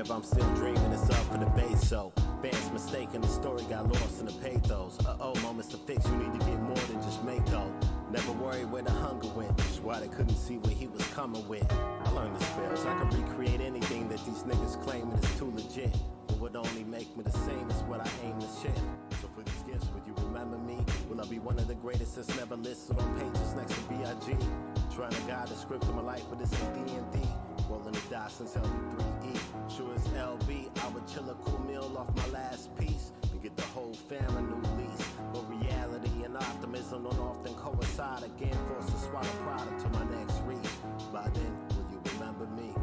However, I'm still dreaming it's up for debate, so fans mistaken, the story got lost in the pathos. Moments to fix, you need to get more than just Mako. Never worried where the hunger went, that's why they couldn't see what he was coming with. I learned the spells, I can recreate anything that these niggas claiming is too legit. What would only make me the same is what I aim to share. So for these gifts, would you remember me? Will I be one of the greatest that's never listed on pages next to B.I.G.? Trying to guide the script of my life, but it's a D&D. Rolling the dice since LB3E. Sure as LB, I would chill a cool meal off my last piece and get the whole fam a new lease. But reality and optimism don't often coincide. Again, forced to swallow pride until my next reach. By then, will you remember me?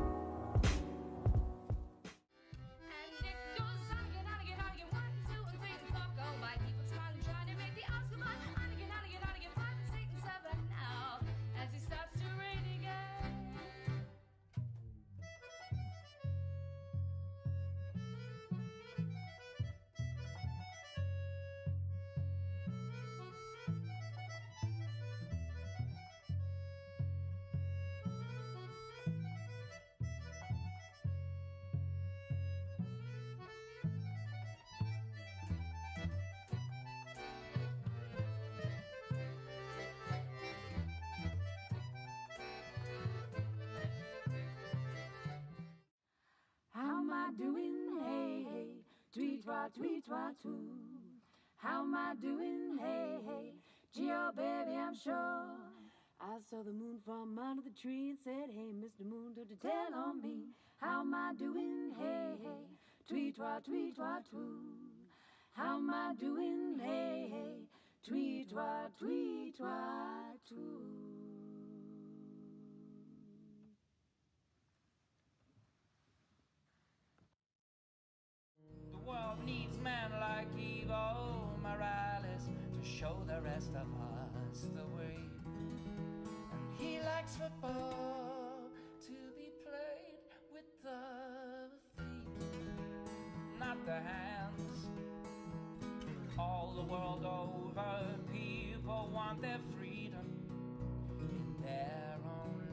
How am I doing? Hey, hey, tweet, too. How am I doing? Hey, hey, Geo, baby, I'm sure. I saw the moon from under the tree and said, hey, Mr. Moon, don't you tell on me. How am I doing? Hey, hey, tweet, too. How am I doing? Hey, hey, tweet, too. The world needs men like Evo Morales to show the rest of us the way. And he likes football to be played with the feet, not the hands. All the world over, people want their freedom in their own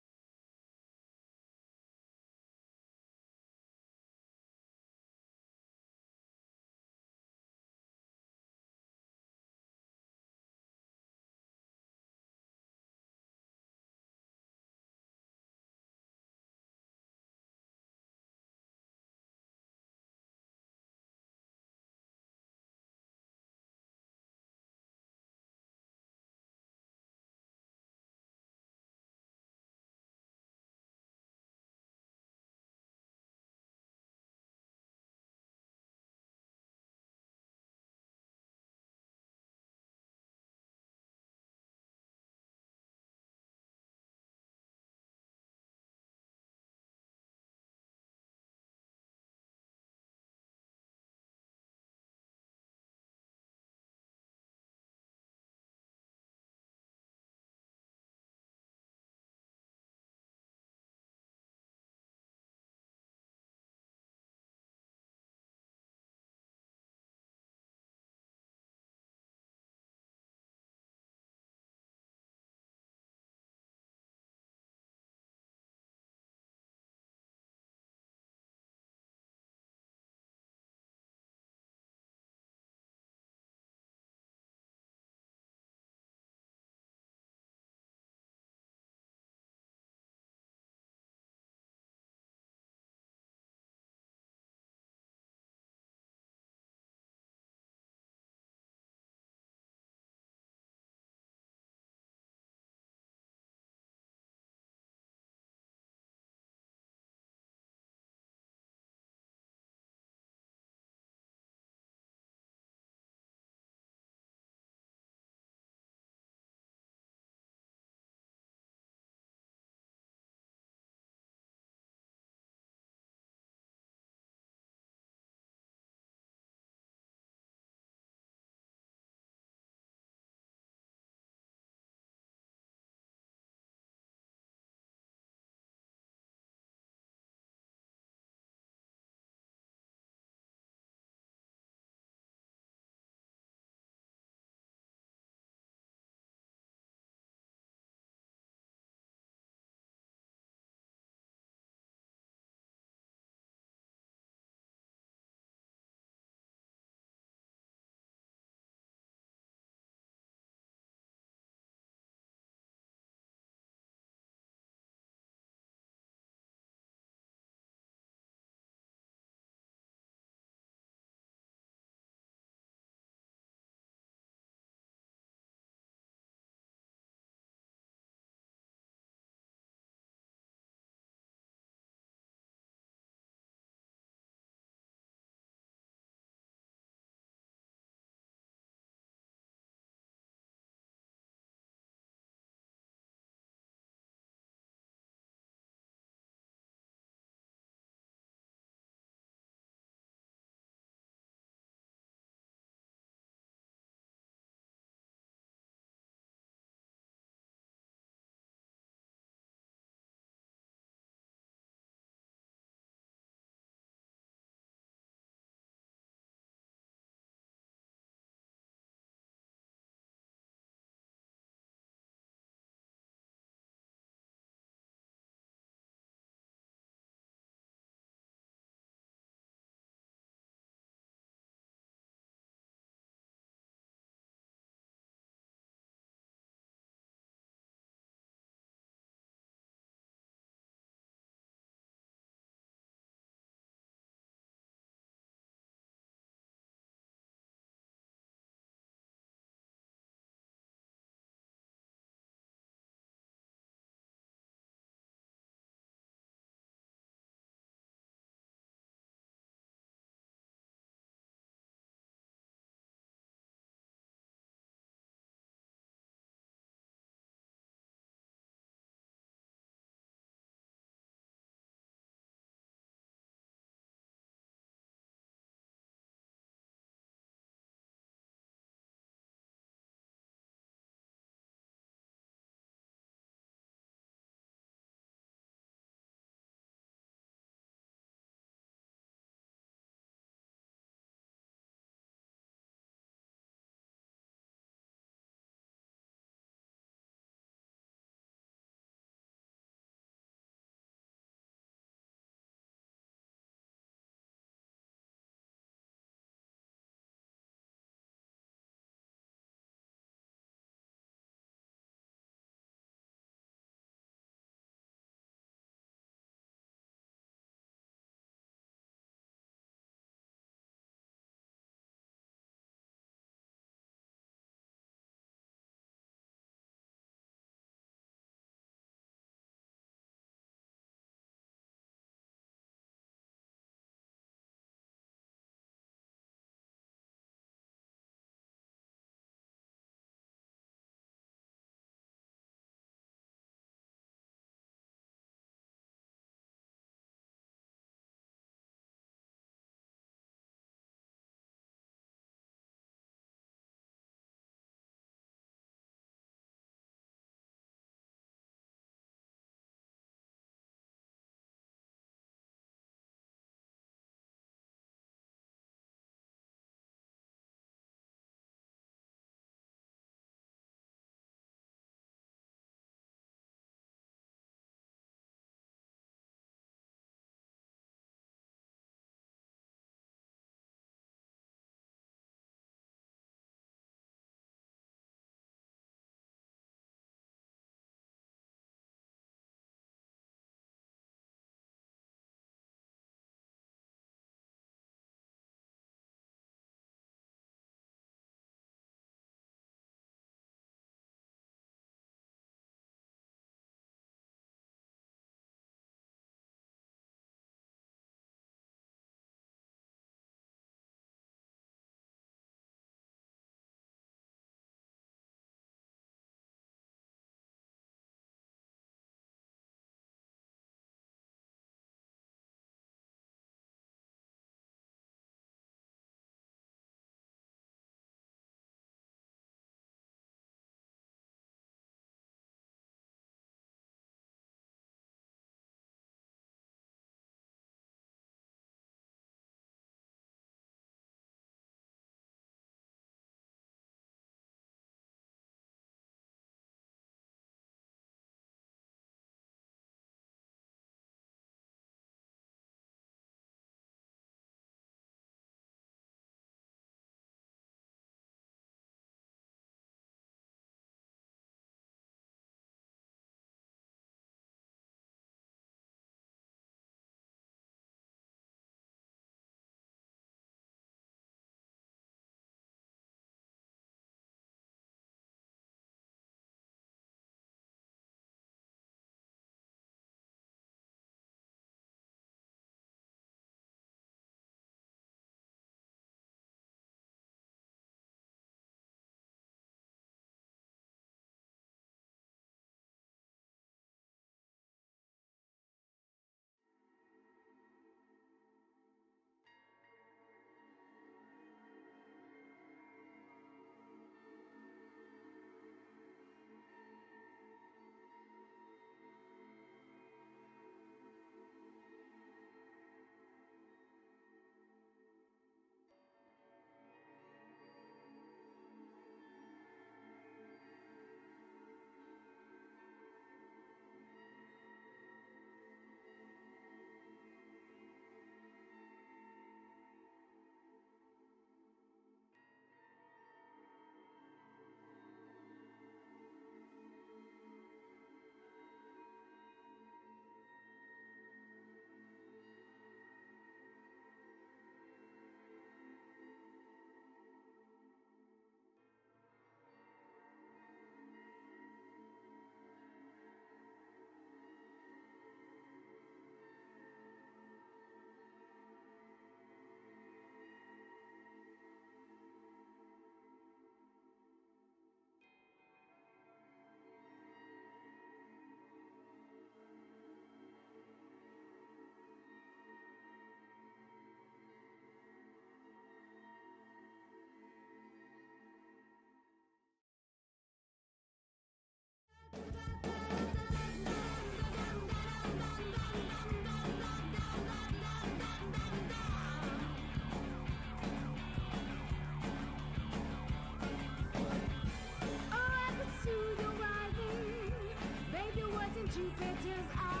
Jupiter's eye,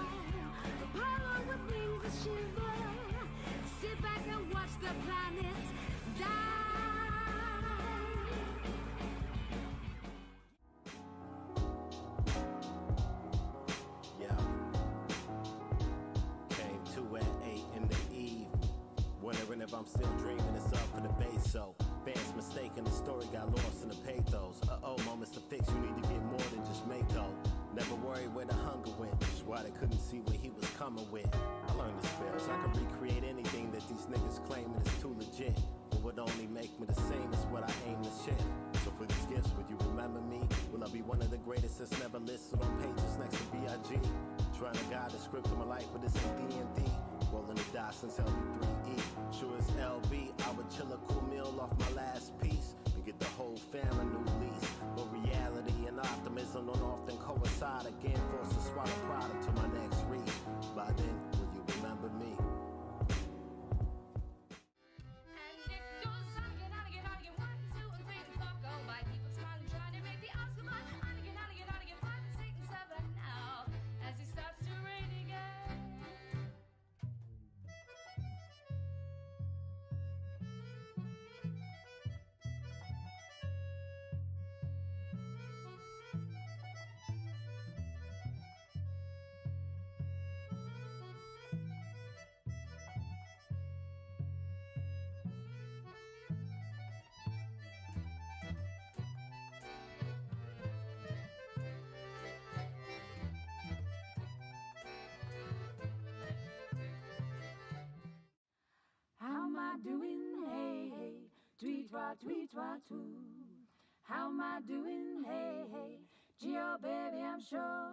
the power with wings that shiver. Sit back and watch the planets die. Yeah. Came to at 8 in the evening. Wondering if I'm still dreaming, it's up for debate. So fans mistaken, the story got lost in the pathos. Moments to fix, you need to get more than just make though. Never worried where the hunger went, that's why they couldn't see what he was coming with. I learned the spells, I can recreate anything that these niggas claiming is too legit. It would only make me the same as what I aim to shift. So for these gifts, would you remember me? Will I be one of the greatest that's never listed on pages next to B.I.G.? Trying to guide the script of my life, but this ain't D&D. Rolling the dice since LB3E. Sure as LB, I would chill a cool meal off my last piece and get the whole fam a new lease. But reality and optimism don't often coincide. Again, forced to swallow pride until my next reach. By then, will you remember me? And it goes on again, 1, 2, and 3, and 4 go by. People smiling, trying to make the Oscar line. On again, 5, 6, and 7 now. As it starts to rain again. How am I doing? Hey, hey, tweet, twa, too. How am I doing? Hey, hey, gee, oh, baby, I'm sure.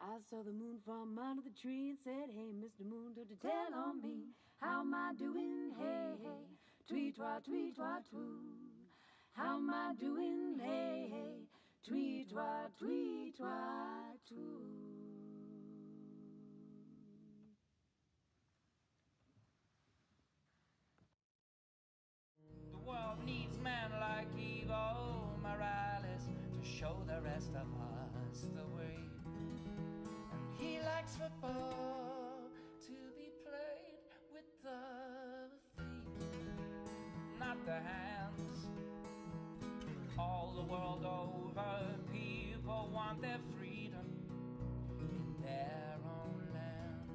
I saw the moon from under the tree and said, hey, Mr. Moon, don't you tell on me. How am I doing? Hey, hey, tweet, twa, too. How am I doing? Hey, hey, tweet, twa, too. The world needs men like Evo Morales to show the rest of us the way. And he likes football to be played with the feet, not the hands. All the world over, people want their freedom in their own lands.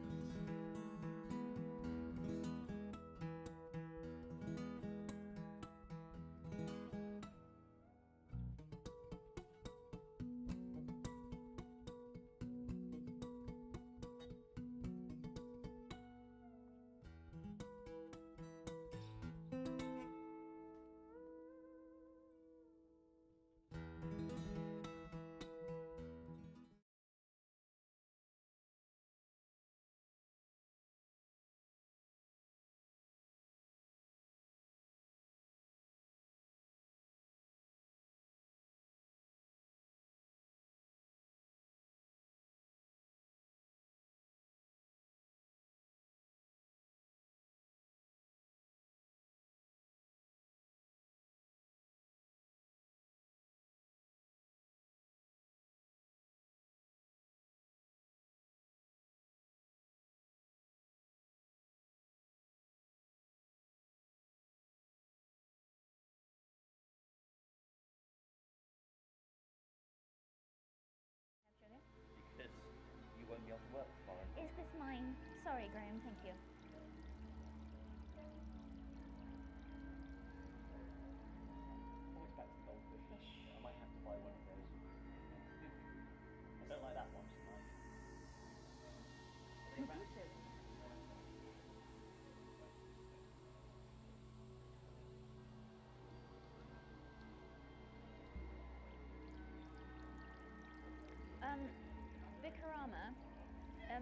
Because you won't be able to work tomorrow. Is this mine? Sorry, Graham, thank you. Always back to the goldfish. Fish. I might have to buy one of those. I don't like that one so much. Are they rancid? Vikarama,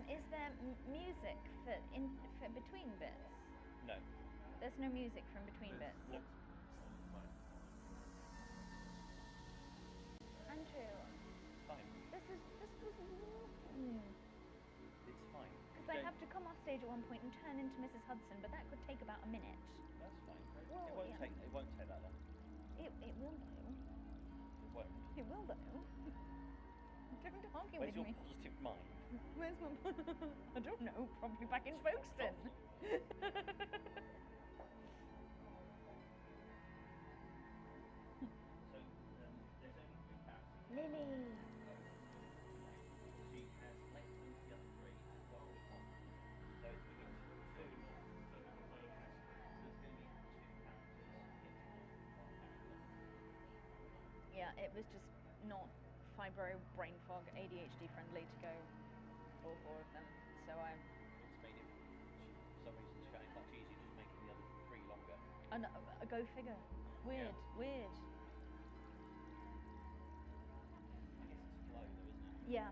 is there music for between bits? No. There's no music from between bits? No. Andrew, Fine. this was... It's fine. Because I have to come off stage at one point and turn into Mrs. Hudson, but that could take about a minute. That's fine. Well, it won't yeah. take that long. It will though. It won't. It will though. Don't argue Where's with your me. positive mind? Where's my... I don't know, probably back in Folkestone. So there's only 3 characters. Lily. She has less than the other 3 and got with 1. So it's going to be 2 for the amount of money it has. So it's going to be 2 characters hitting on 1 character. Yeah, it was just not fibro, brain fog, ADHD friendly to go all 4 of them. So I... It's made it, for some reason, she found it much easier just making the other 3 longer. And go figure. Weird, weird. I guess it's flow though, isn't it? Yeah.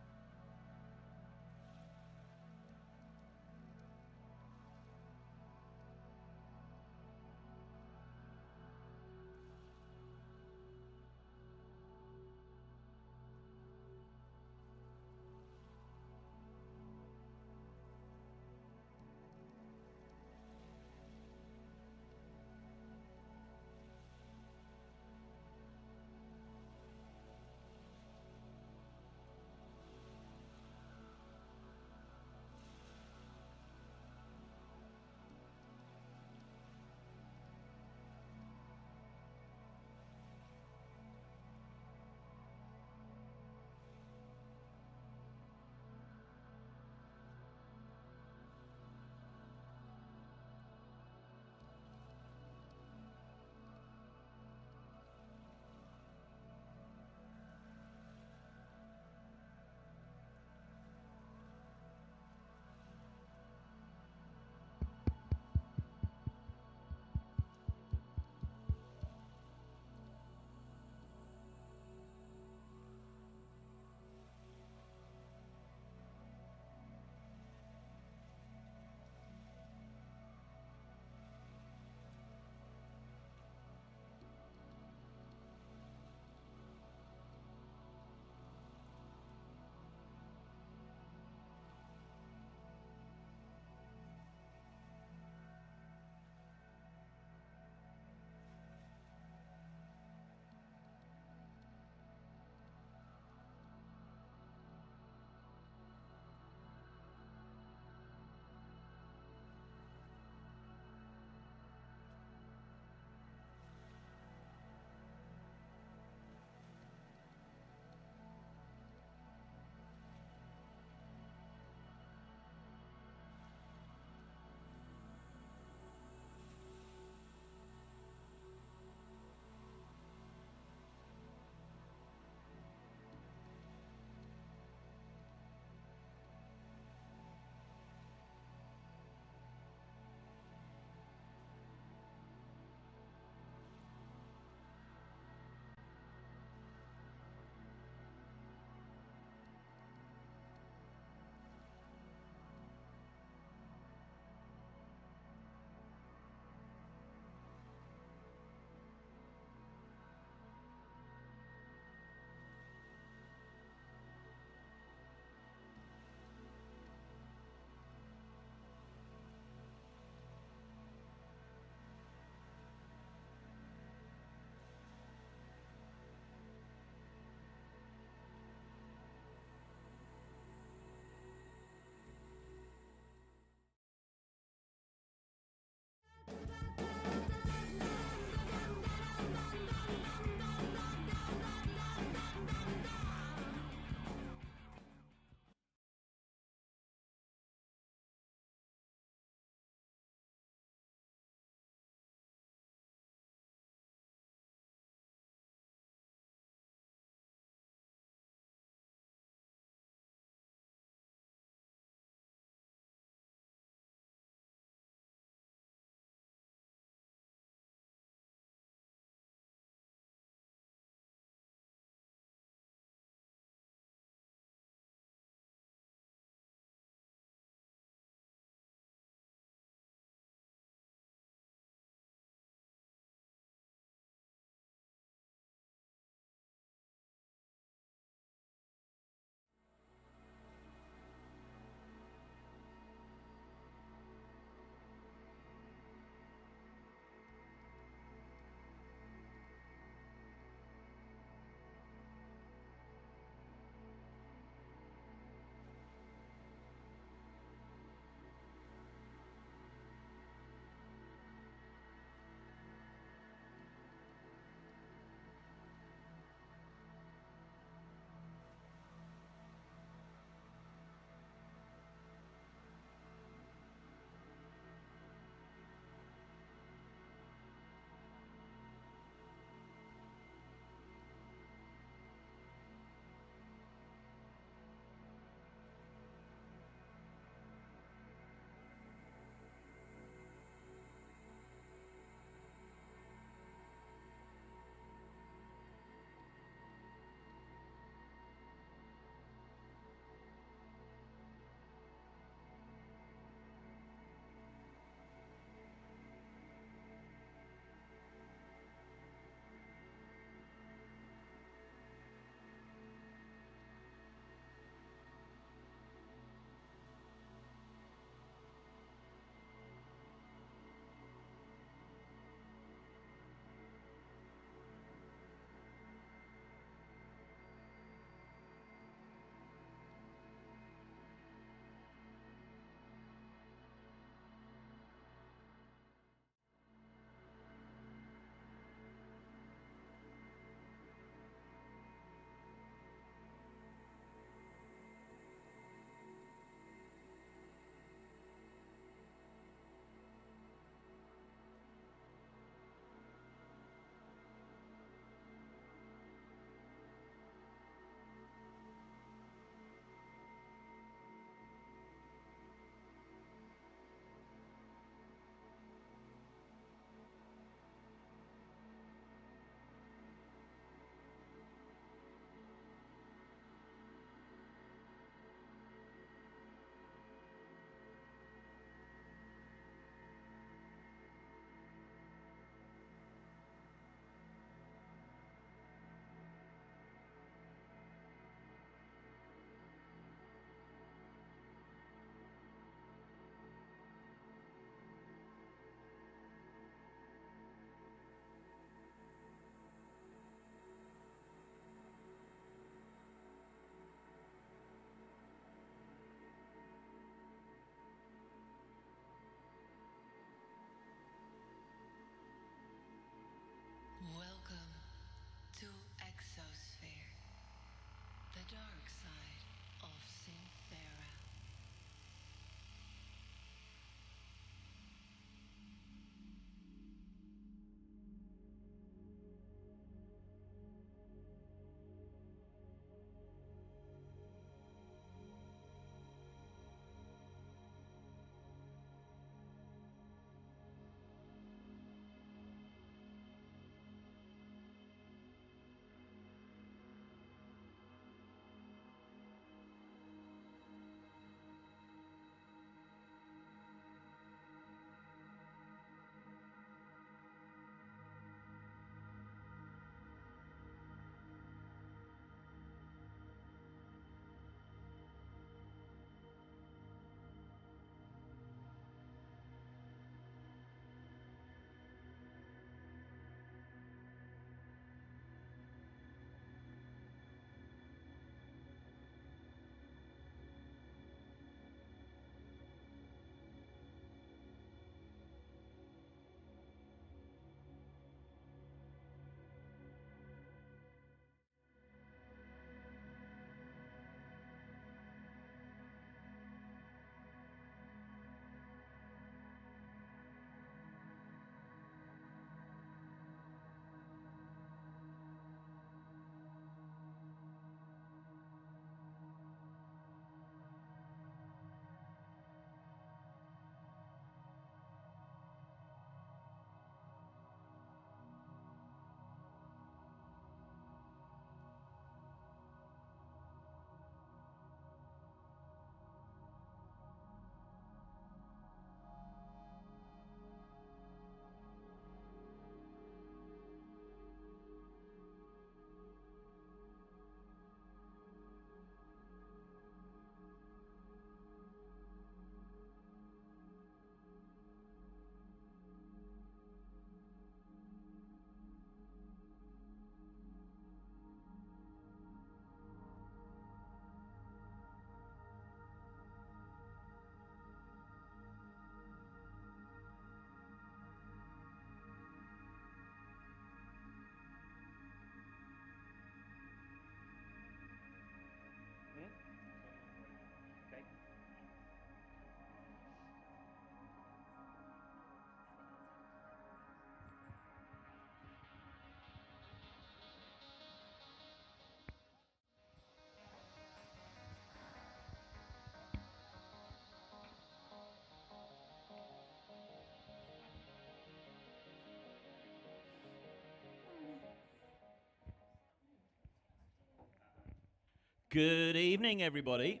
Good evening, everybody,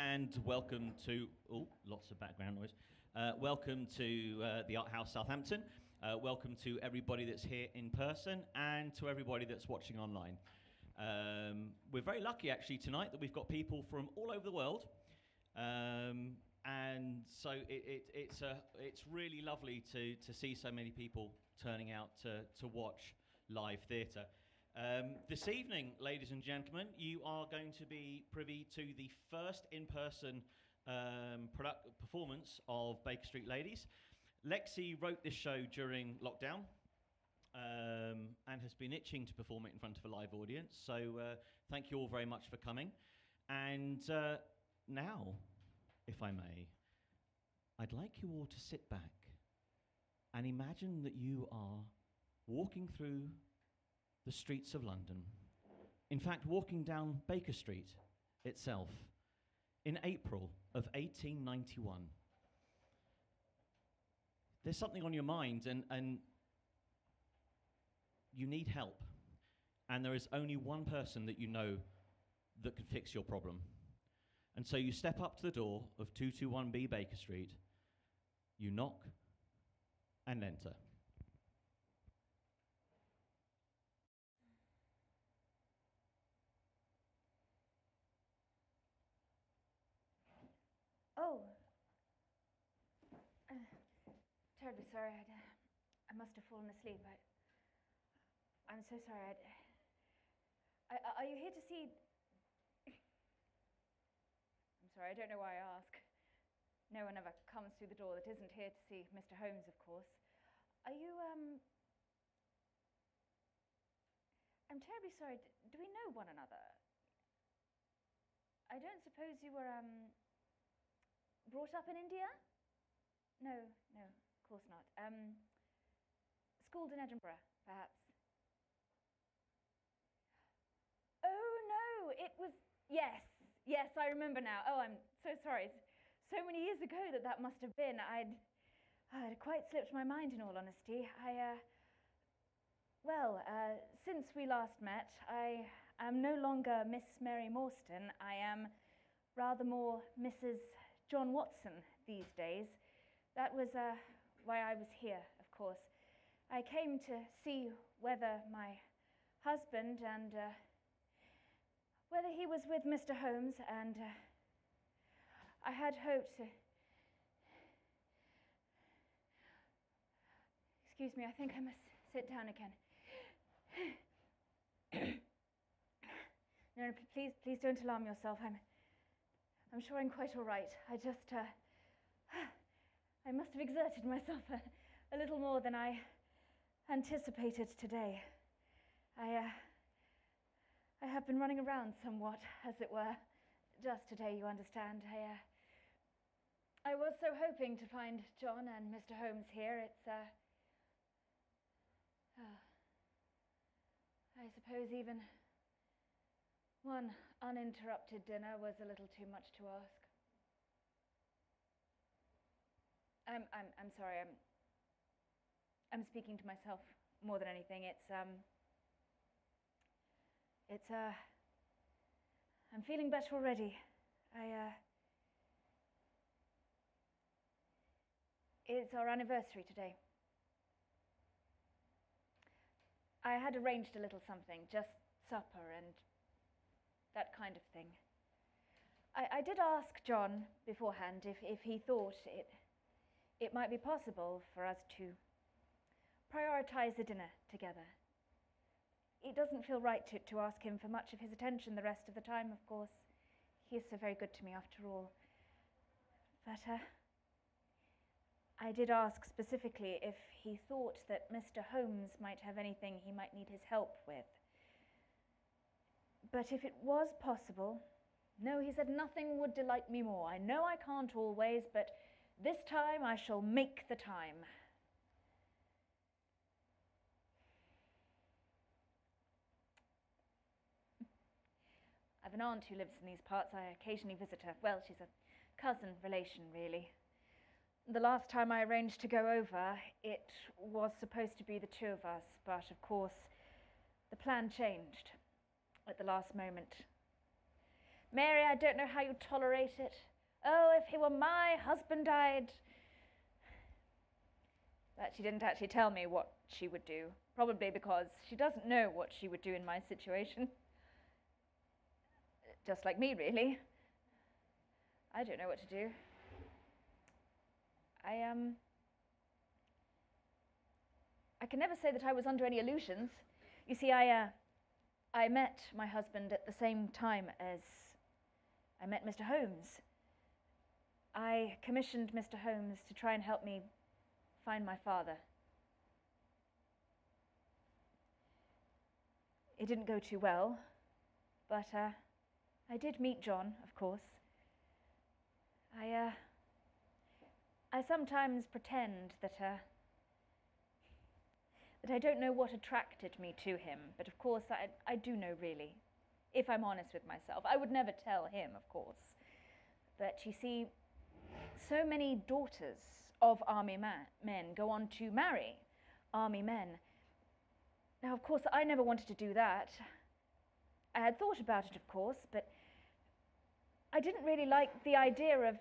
and welcome to, lots of background noise. Welcome to the Art House Southampton. Welcome to everybody that's here in person and to everybody that's watching online. We're very lucky, actually, tonight that we've got people from all over the world. And so it's really lovely to see so many people turning out to watch live theatre. This evening, ladies and gentlemen, you are going to be privy to the first in-person performance of Baker Street Ladies. Lexi wrote this show during lockdown and has been itching to perform it in front of a live audience. So thank you all very much for coming. And now, if I may, I'd like you all to sit back and imagine that you are walking through the streets of London. In fact, walking down Baker Street itself in April of 1891. There's something on your mind and you need help. And there is only one person that you know that can fix your problem. And so you step up to the door of 221B Baker Street, you knock and enter. Oh. Terribly sorry. I must have fallen asleep. I'm so sorry. Are you here to see... I'm sorry, I don't know why I ask. No one ever comes through the door that isn't here to see Mr. Holmes, of course. Are you, I'm terribly sorry. Do we know one another? I don't suppose you were, brought up in India? No, of course not. Schooled in Edinburgh, perhaps? Oh, no, it was... Yes, I remember now. Oh, I'm so sorry. It's so many years ago that must have been. I'd quite slipped my mind, in all honesty. Since we last met, I am no longer Miss Mary Morstan. I am rather more Mrs. John Watson these days. That was why I was here, of course. I came to see whether my husband and whether he was with Mr. Holmes, and I had hoped to... Excuse me, I think I must sit down again. No, please don't alarm yourself. I'm sure I'm quite all right. I just, I must have exerted myself a little more than I anticipated today. I have been running around somewhat, as it were, just today, you understand. I was so hoping to find John and Mr. Holmes here. It's, I suppose even one uninterrupted dinner was a little too much to ask. I'm sorry, I'm speaking to myself more than anything. I'm feeling better already. It's our anniversary today. I had arranged a little something, just supper and that kind of thing. I did ask John beforehand if he thought it might be possible for us to prioritize the dinner together. It doesn't feel right to ask him for much of his attention the rest of the time, of course. He is so very good to me after all. But I did ask specifically if he thought that Mr. Holmes might have anything he might need his help with. But if it was possible... No, he said nothing would delight me more. I know I can't always, but this time I shall make the time. I've an aunt who lives in these parts. I occasionally visit her. Well, she's a cousin relation, really. The last time I arranged to go over, it was supposed to be the two of us, but of course the plan changed at the last moment. Mary, I don't know how you tolerate it. Oh, if he were my husband, I'd... But she didn't actually tell me what she would do, probably because she doesn't know what she would do in my situation. Just like me, really. I don't know what to do. I can never say that I was under any illusions. You see, I met my husband at the same time as I met Mr. Holmes. I commissioned Mr. Holmes to try and help me find my father. It didn't go too well, but I did meet John, of course. I sometimes pretend that I don't know what attracted me to him, but of course I do know really, if I'm honest with myself. I would never tell him, of course. But you see, so many daughters of army men go on to marry army men. Now, of course, I never wanted to do that. I had thought about it, of course, but I didn't really like the idea of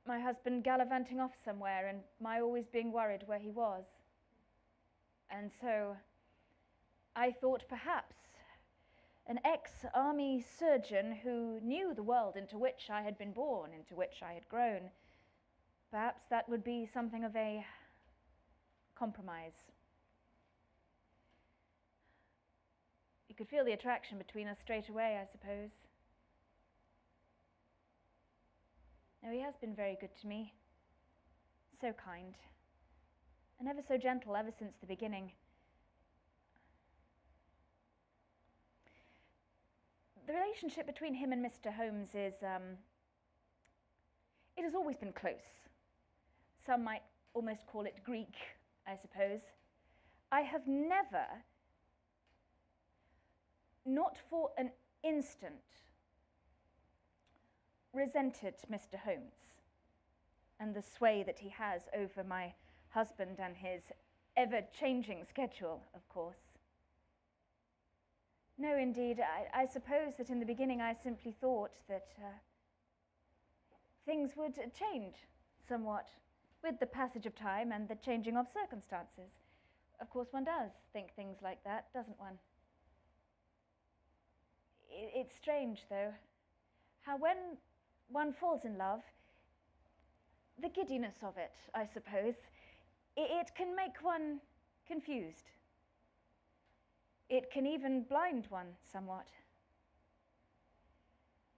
my husband gallivanting off somewhere and my always being worried where he was. And so I thought perhaps an ex-army surgeon who knew the world into which I had been born, into which I had grown, perhaps that would be something of a compromise. You could feel the attraction between us straight away, I suppose. No, he has been very good to me. So kind. And ever so gentle ever since the beginning. The relationship between him and Mr. Holmes is, it has always been close. Some might almost call it Greek, I suppose. I have never, not for an instant, resented Mr. Holmes and the sway that he has over my husband and his ever-changing schedule, of course. No, indeed, I suppose that in the beginning I simply thought that things would change somewhat with the passage of time and the changing of circumstances. Of course, one does think things like that, doesn't one? It's strange, though, how when one falls in love, the giddiness of it, I suppose, it can make one confused. It can even blind one somewhat.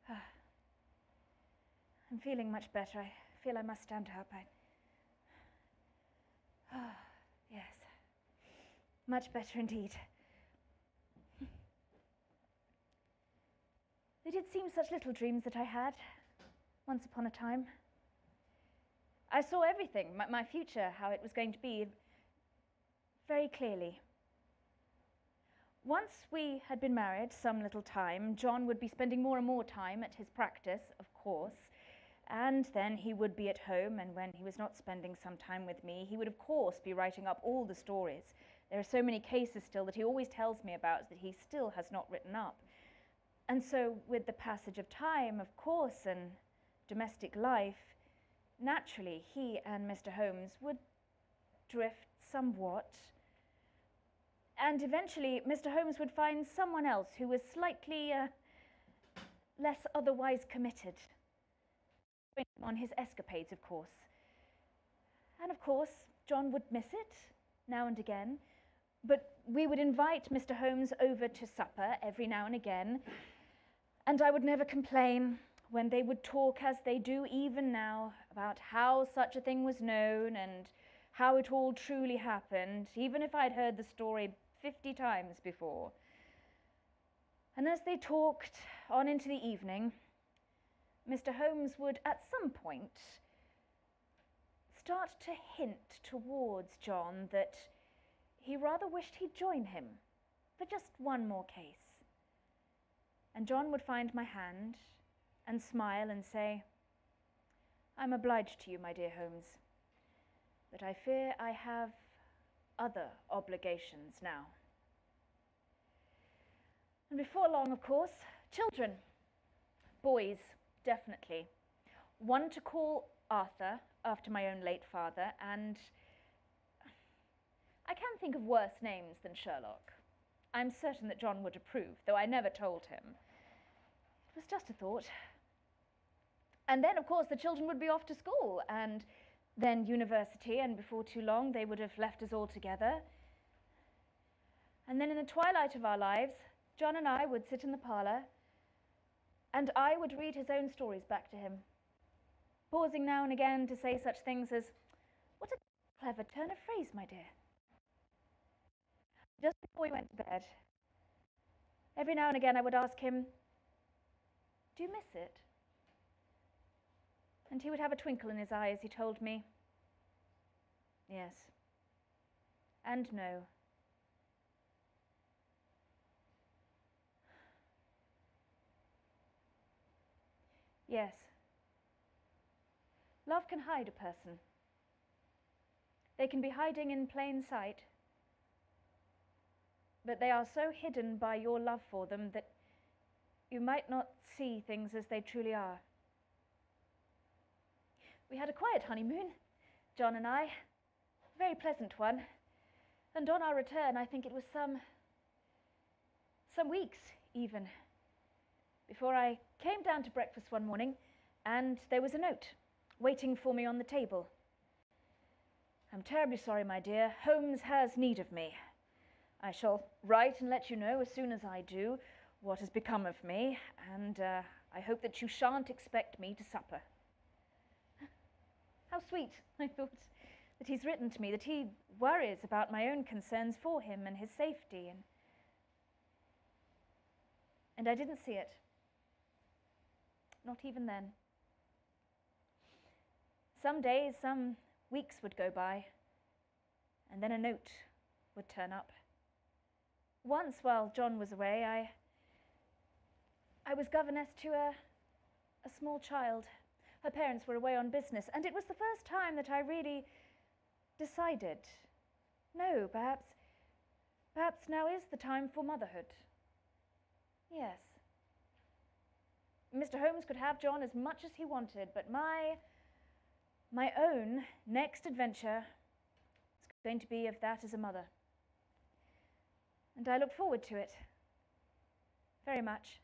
I'm feeling much better. I feel I must stand up. Yes, much better indeed. They did seem such little dreams that I had, once upon a time. I saw everything, my future, how it was going to be, very clearly. Once we had been married some little time, John would be spending more and more time at his practice, of course, and then he would be at home, and when he was not spending some time with me, he would, of course, be writing up all the stories. There are so many cases still that he always tells me about that he still has not written up. And so, with the passage of time, of course, and domestic life, naturally, he and Mr. Holmes would drift somewhat. And eventually, Mr. Holmes would find someone else who was slightly less otherwise committed on his escapades, of course. And of course, John would miss it now and again. But we would invite Mr. Holmes over to supper every now and again. And I would never complain when they would talk, as they do even now, about how such a thing was known and how it all truly happened, even if I'd heard the story 50 times before. And as they talked on into the evening, Mr. Holmes would, at some point, start to hint towards John that he rather wished he'd join him for just one more case. And John would find my hand and smile and say, "I'm obliged to you, my dear Holmes, but I fear I have other obligations now." And before long, of course, children. Boys, definitely. One to call Arthur, after my own late father, and I can think of worse names than Sherlock. I'm certain that John would approve, though I never told him. It was just a thought. And then, of course, the children would be off to school, and then university, and before too long they would have left us all together. And then in the twilight of our lives, John and I would sit in the parlour, and I would read his own stories back to him, pausing now and again to say such things as, "What a clever turn of phrase, my dear." Just before we went to bed, every now and again I would ask him, "Do you miss it?" And he would have a twinkle in his eye as he told me, "Yes, and no." Yes. Love can hide a person. They can be hiding in plain sight, but they are so hidden by your love for them that you might not see things as they truly are. We had a quiet honeymoon, John and I, a very pleasant one, and on our return I think it was some weeks even, before I came down to breakfast one morning and there was a note waiting for me on the table. "I'm terribly sorry, my dear. Holmes has need of me. I shall write and let you know as soon as I do what has become of me, and I hope that you shan't expect me to supper." How sweet, I thought, that he's written to me, that he worries about my own concerns for him and his safety, and I didn't see it. Not even then. Some days, some weeks would go by, and then a note would turn up. Once, while John was away, I was governess to a small child. Her parents were away on business, and it was the first time that I really decided, no, perhaps now is the time for motherhood. Yes. Mr. Holmes could have John as much as he wanted, but my own next adventure is going to be of that as a mother. And I look forward to it very much.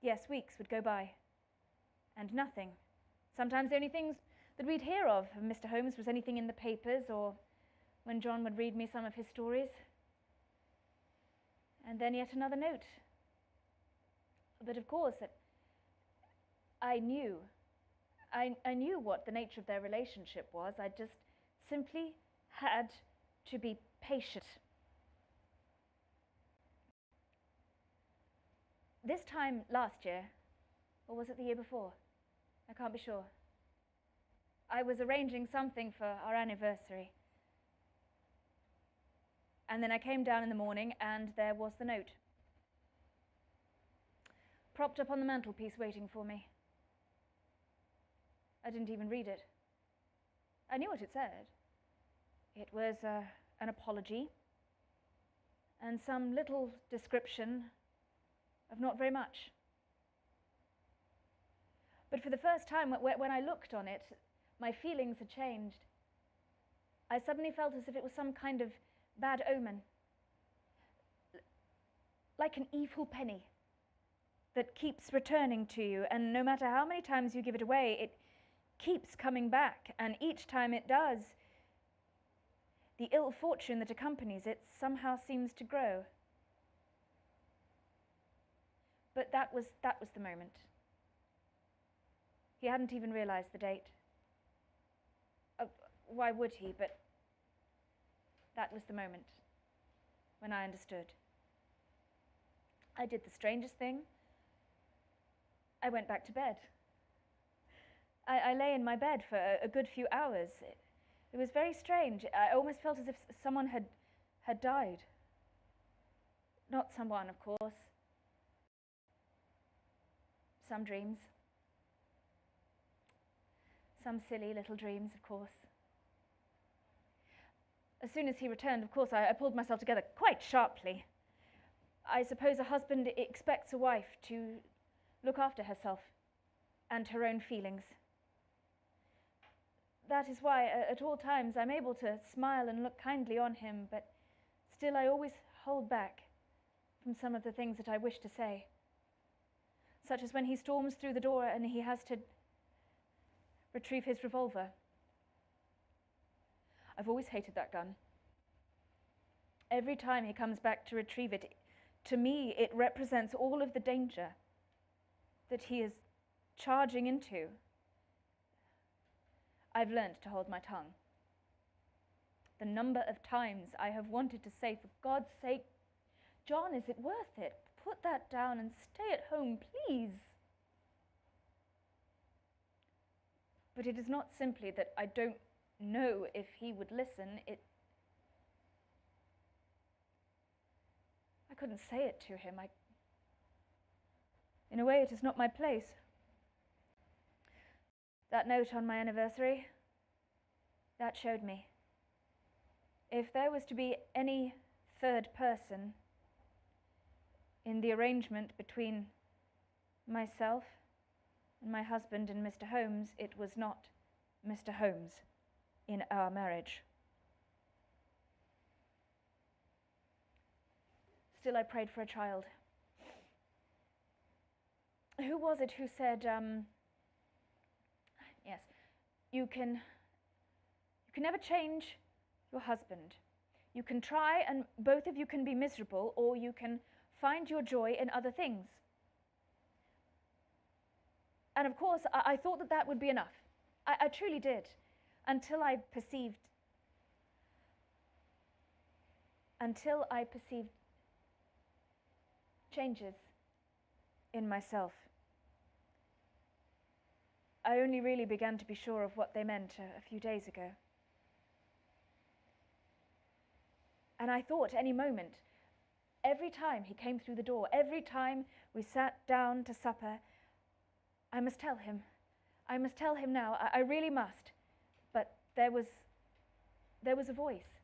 Yes, weeks would go by, and nothing. Sometimes the only things that we'd hear of Mr. Holmes was anything in the papers, or when John would read me some of his stories. And then yet another note. But of course, I knew what the nature of their relationship was. I just simply had to be patient. This time last year, or was it the year before? I can't be sure. I was arranging something for our anniversary. And then I came down in the morning and there was the note, propped up on the mantelpiece waiting for me. I didn't even read it. I knew what it said. It was an apology and some little description of not very much. But for the first time, when I looked on it, my feelings had changed. I suddenly felt as if it was some kind of bad omen, like an evil penny that keeps returning to you, and no matter how many times you give it away, it keeps coming back, and each time it does, the ill fortune that accompanies it somehow seems to grow. But that was the moment. He hadn't even realized the date. Why would he? But that was the moment when I understood. I did the strangest thing. I went back to bed. I lay in my bed for a good few hours. It was very strange. I almost felt as if someone had died. Not someone, of course. Some dreams. Some silly little dreams, of course. As soon as he returned, of course, I pulled myself together quite sharply. I suppose a husband expects a wife to look after herself and her own feelings. That is why, at all times, I'm able to smile and look kindly on him, but still I always hold back from some of the things that I wish to say. Such as when he storms through the door and he has to retrieve his revolver. I've always hated that gun. Every time he comes back to retrieve it, to me it represents all of the danger that he is charging into. I've learned to hold my tongue. The number of times I have wanted to say, for God's sake, John, is it worth it? Put that down and stay at home, please. But it is not simply that I don't know if he would listen. I couldn't say it to him. In a way, it is not my place. That note on my anniversary, that showed me. If there was to be any third person in the arrangement between myself and my husband and Mr. Holmes, it was not Mr. Holmes in our marriage. Still, I prayed for a child. Who was it who said, yes, you can never change your husband. You can try and both of you can be miserable, or you can find your joy in other things. And of course, I thought that that would be enough. I truly did, until I perceived changes in myself. I only really began to be sure of what they meant a few days ago. And I thought any moment, every time he came through the door, every time we sat down to supper, I must tell him. I must tell him now. I really must. But there was a voice.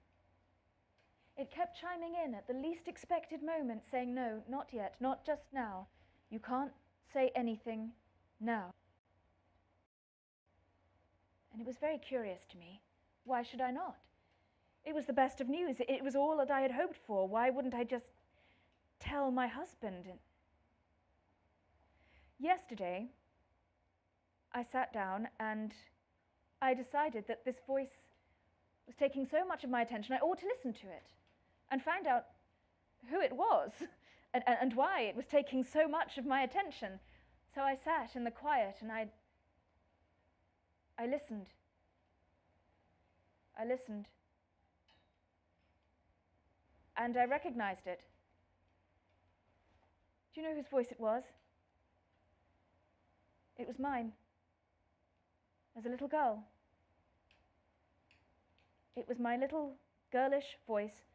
It kept chiming in at the least expected moment, saying, no, not yet, not just now. You can't say anything now. And it was very curious to me. Why should I not? It was the best of news. It was all that I had hoped for. Why wouldn't I just tell my husband? Yesterday, I sat down and I decided that this voice was taking so much of my attention, I ought to listen to it and find out who it was and why it was taking so much of my attention. So I sat in the quiet and I listened. I listened. And I recognized it. Do you know whose voice it was? It was mine. As a little girl. It was my little girlish voice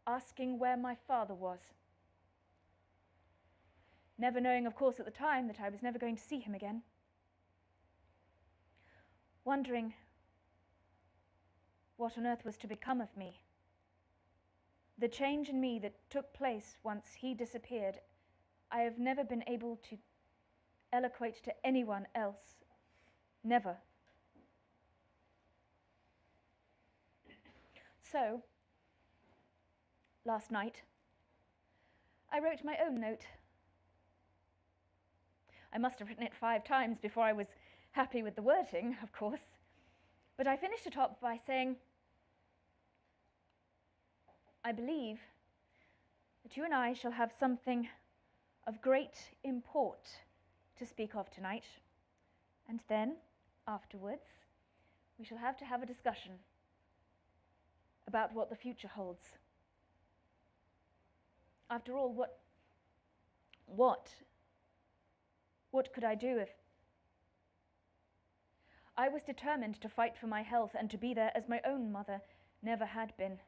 asking where my father was. Never knowing, of course, at the time that I was never going to see him again. Wondering what on earth was to become of me. The change in me that took place once he disappeared, I have never been able to eloquate to anyone else. Never. So, last night, I wrote my own note. I must have written it 5 times before I was happy with the wording, of course. But I finished it off by saying, I believe that you and I shall have something of great import to speak of tonight. And then, afterwards, we shall have to have a discussion about what the future holds. After all, what could I do if I was determined to fight for my health and to be there as my own mother never had been.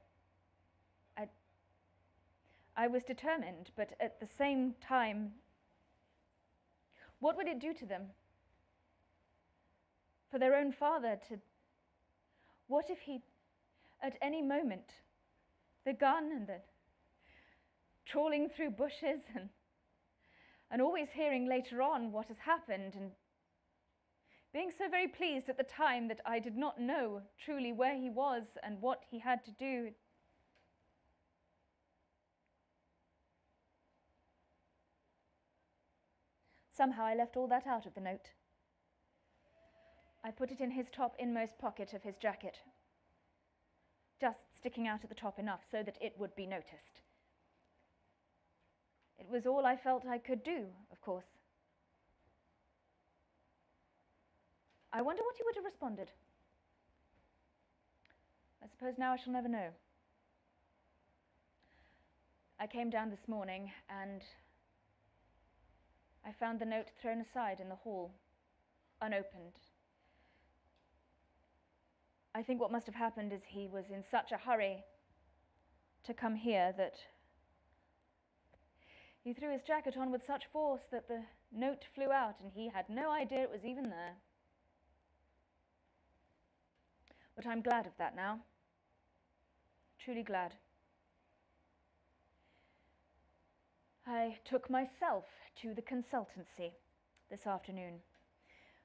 I was determined, but at the same time, what would it do to them? For their own father to... What if he, at any moment, the gun and trawling through bushes and always hearing later on what has happened, and being so very pleased at the time that I did not know truly where he was and what he had to do. Somehow I left all that out of the note. I put it in his top inmost pocket of his jacket, just sticking out at the top enough so that it would be noticed. It was all I felt I could do, of course. I wonder what he would have responded. I suppose now I shall never know. I came down this morning and I found the note thrown aside in the hall, unopened. I think what must have happened is he was in such a hurry to come here that he threw his jacket on with such force that the note flew out and he had no idea it was even there. But I'm glad of that now. Truly glad. I took myself to the consultancy this afternoon.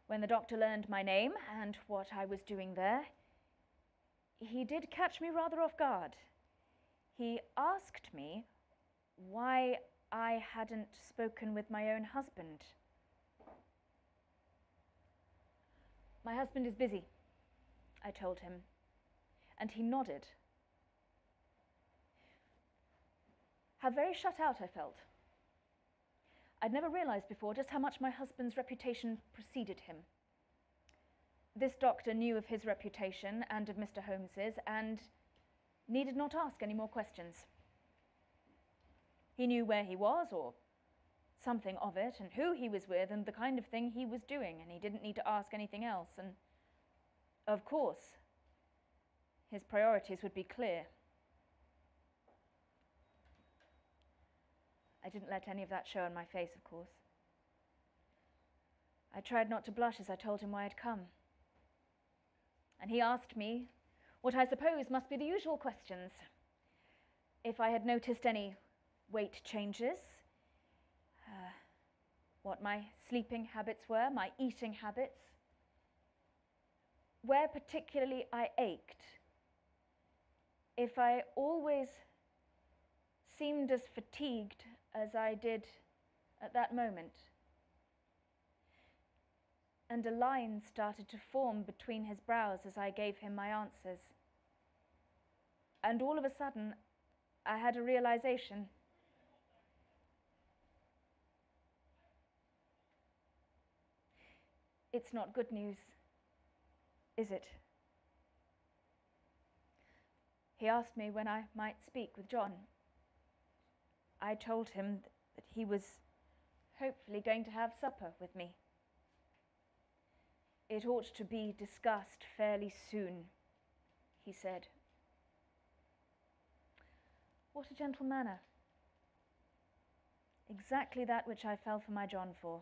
When the doctor learned my name and what I was doing there, he did catch me rather off guard. He asked me why I hadn't spoken with my own husband. My husband is busy, I told him, and he nodded. How very shut out I felt. I'd never realized before just how much my husband's reputation preceded him. This doctor knew of his reputation and of Mr. Holmes's and needed not ask any more questions. He knew where he was, or something of it, and who he was with, and the kind of thing he was doing, and he didn't need to ask anything else. And, of course, his priorities would be clear. I didn't let any of that show on my face, of course. I tried not to blush as I told him why I'd come. And he asked me what I suppose must be the usual questions. If I had noticed any weight changes, what my sleeping habits were, my eating habits, where particularly I ached, if I always seemed as fatigued as I did at that moment. And a line started to form between his brows as I gave him my answers. And all of a sudden, I had a realization. It's not good news, is it? He asked me when I might speak with John. I told him that he was hopefully going to have supper with me. It ought to be discussed fairly soon, he said. What a gentle manner. Exactly that which I fell for my John for.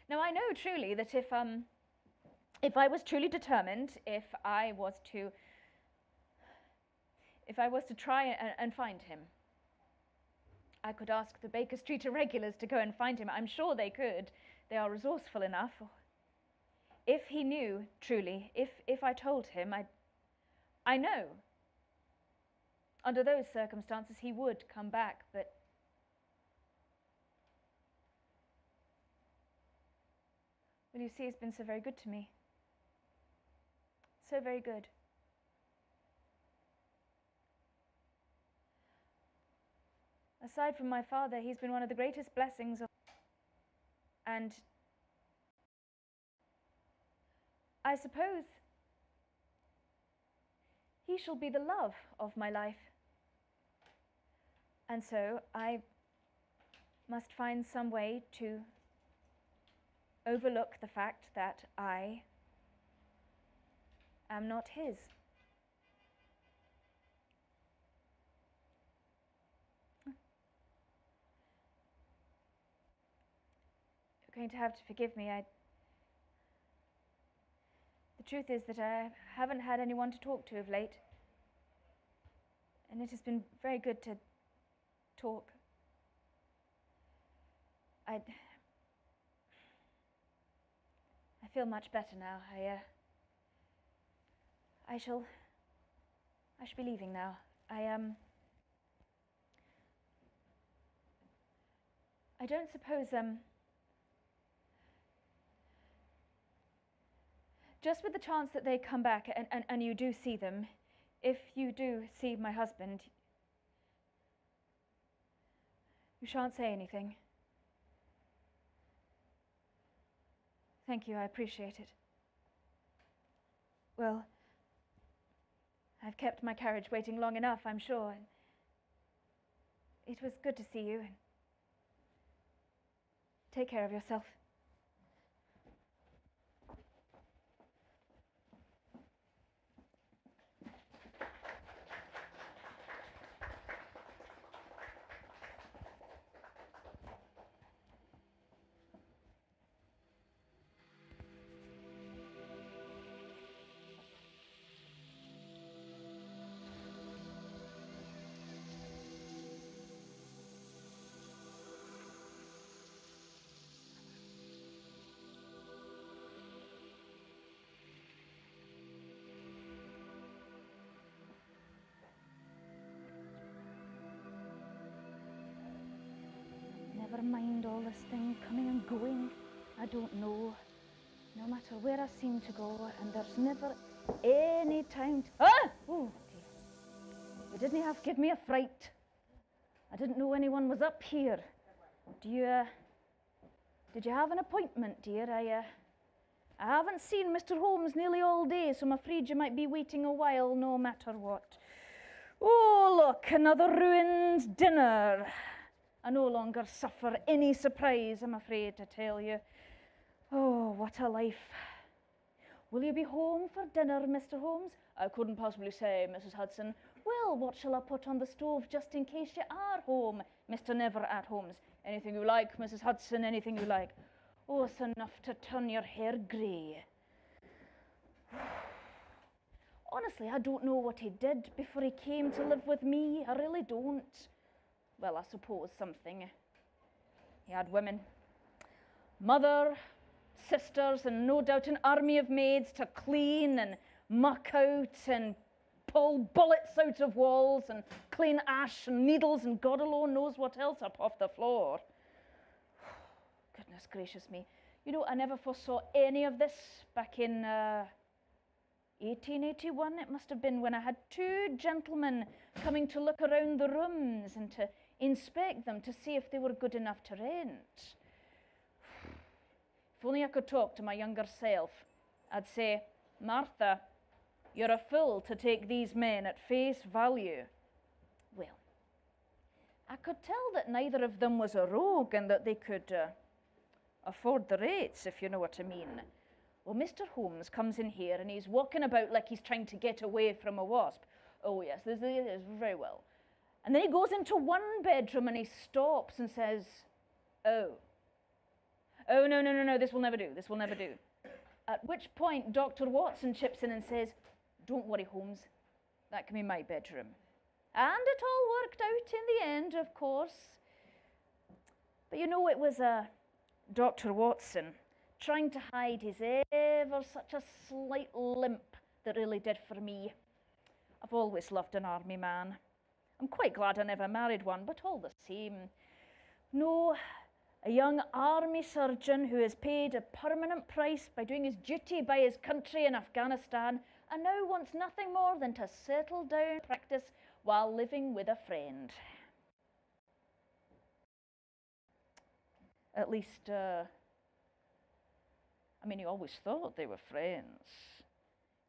Now I know truly that if I was truly determined, if I was to try and find him, I could ask the Baker Street irregulars to go and find him. I'm sure they could. They are resourceful enough. If he knew, truly, if I told him, I know, under those circumstances, he would come back, but well, you see, he's been so very good to me. So very good. Aside from my father, he's been one of the greatest blessings of, and I suppose he shall be the love of my life. And so I must find some way to overlook the fact that I am not his. You're going to have to forgive me. The truth is that I haven't had anyone to talk to of late. And it has been very good to talk. I feel much better now. I shall be leaving now. I don't suppose, just with the chance that they come back and you do see them, if you do see my husband, you shan't say anything. Thank you, I appreciate it. Well, I've kept my carriage waiting long enough, I'm sure. It was good to see you. Take care of yourself. Never mind all this thing coming and going. I don't know. No matter where I seem to go, and there's never any time to... Ah! Oh, dear. You didn't have to give me a fright. I didn't know anyone was up here. Did you have an appointment, dear? I haven't seen Mr. Holmes nearly all day, so I'm afraid you might be waiting a while, no matter what. Oh, look, another ruined dinner. I no longer suffer any surprise, I'm afraid to tell you. Oh, what a life. Will you be home for dinner, Mr. Holmes? I couldn't possibly say, Mrs. Hudson. Well, what shall I put on the stove just in case you are home, Mr. Never at Holmes? Anything you like, Mrs. Hudson, anything you like. Oh, it's enough to turn your hair grey. Honestly, I don't know what he did before he came to live with me. I really don't. Well, I suppose something. He had women, mother, sisters, and no doubt an army of maids to clean and muck out and pull bullets out of walls and clean ash and needles and God alone knows what else up off the floor. Goodness gracious me. You know, I never foresaw any of this back in 1881, it must have been, when I had two gentlemen coming to look around the rooms and to inspect them to see if they were good enough to rent. If only I could talk to my younger self, I'd say, Martha, you're a fool to take these men at face value. Well, I could tell that neither of them was a rogue and that they could afford the rates, if you know what I mean. Well, Mr. Holmes comes in here and he's walking about like he's trying to get away from a wasp. Oh, yes, this is very well. And then he goes into one bedroom and he stops and says, oh, no, this will never do, this will never do. At which point Dr. Watson chips in and says, don't worry, Holmes, that can be my bedroom. And it all worked out in the end, of course. But you know, it was Dr. Watson trying to hide his ever such a slight limp that really did for me. I've always loved an army man. I'm quite glad I never married one, but all the same. No, a young army surgeon who is paid a permanent price by doing his duty by his country in Afghanistan and now wants nothing more than to settle down and practice while living with a friend. At least, he always thought they were friends.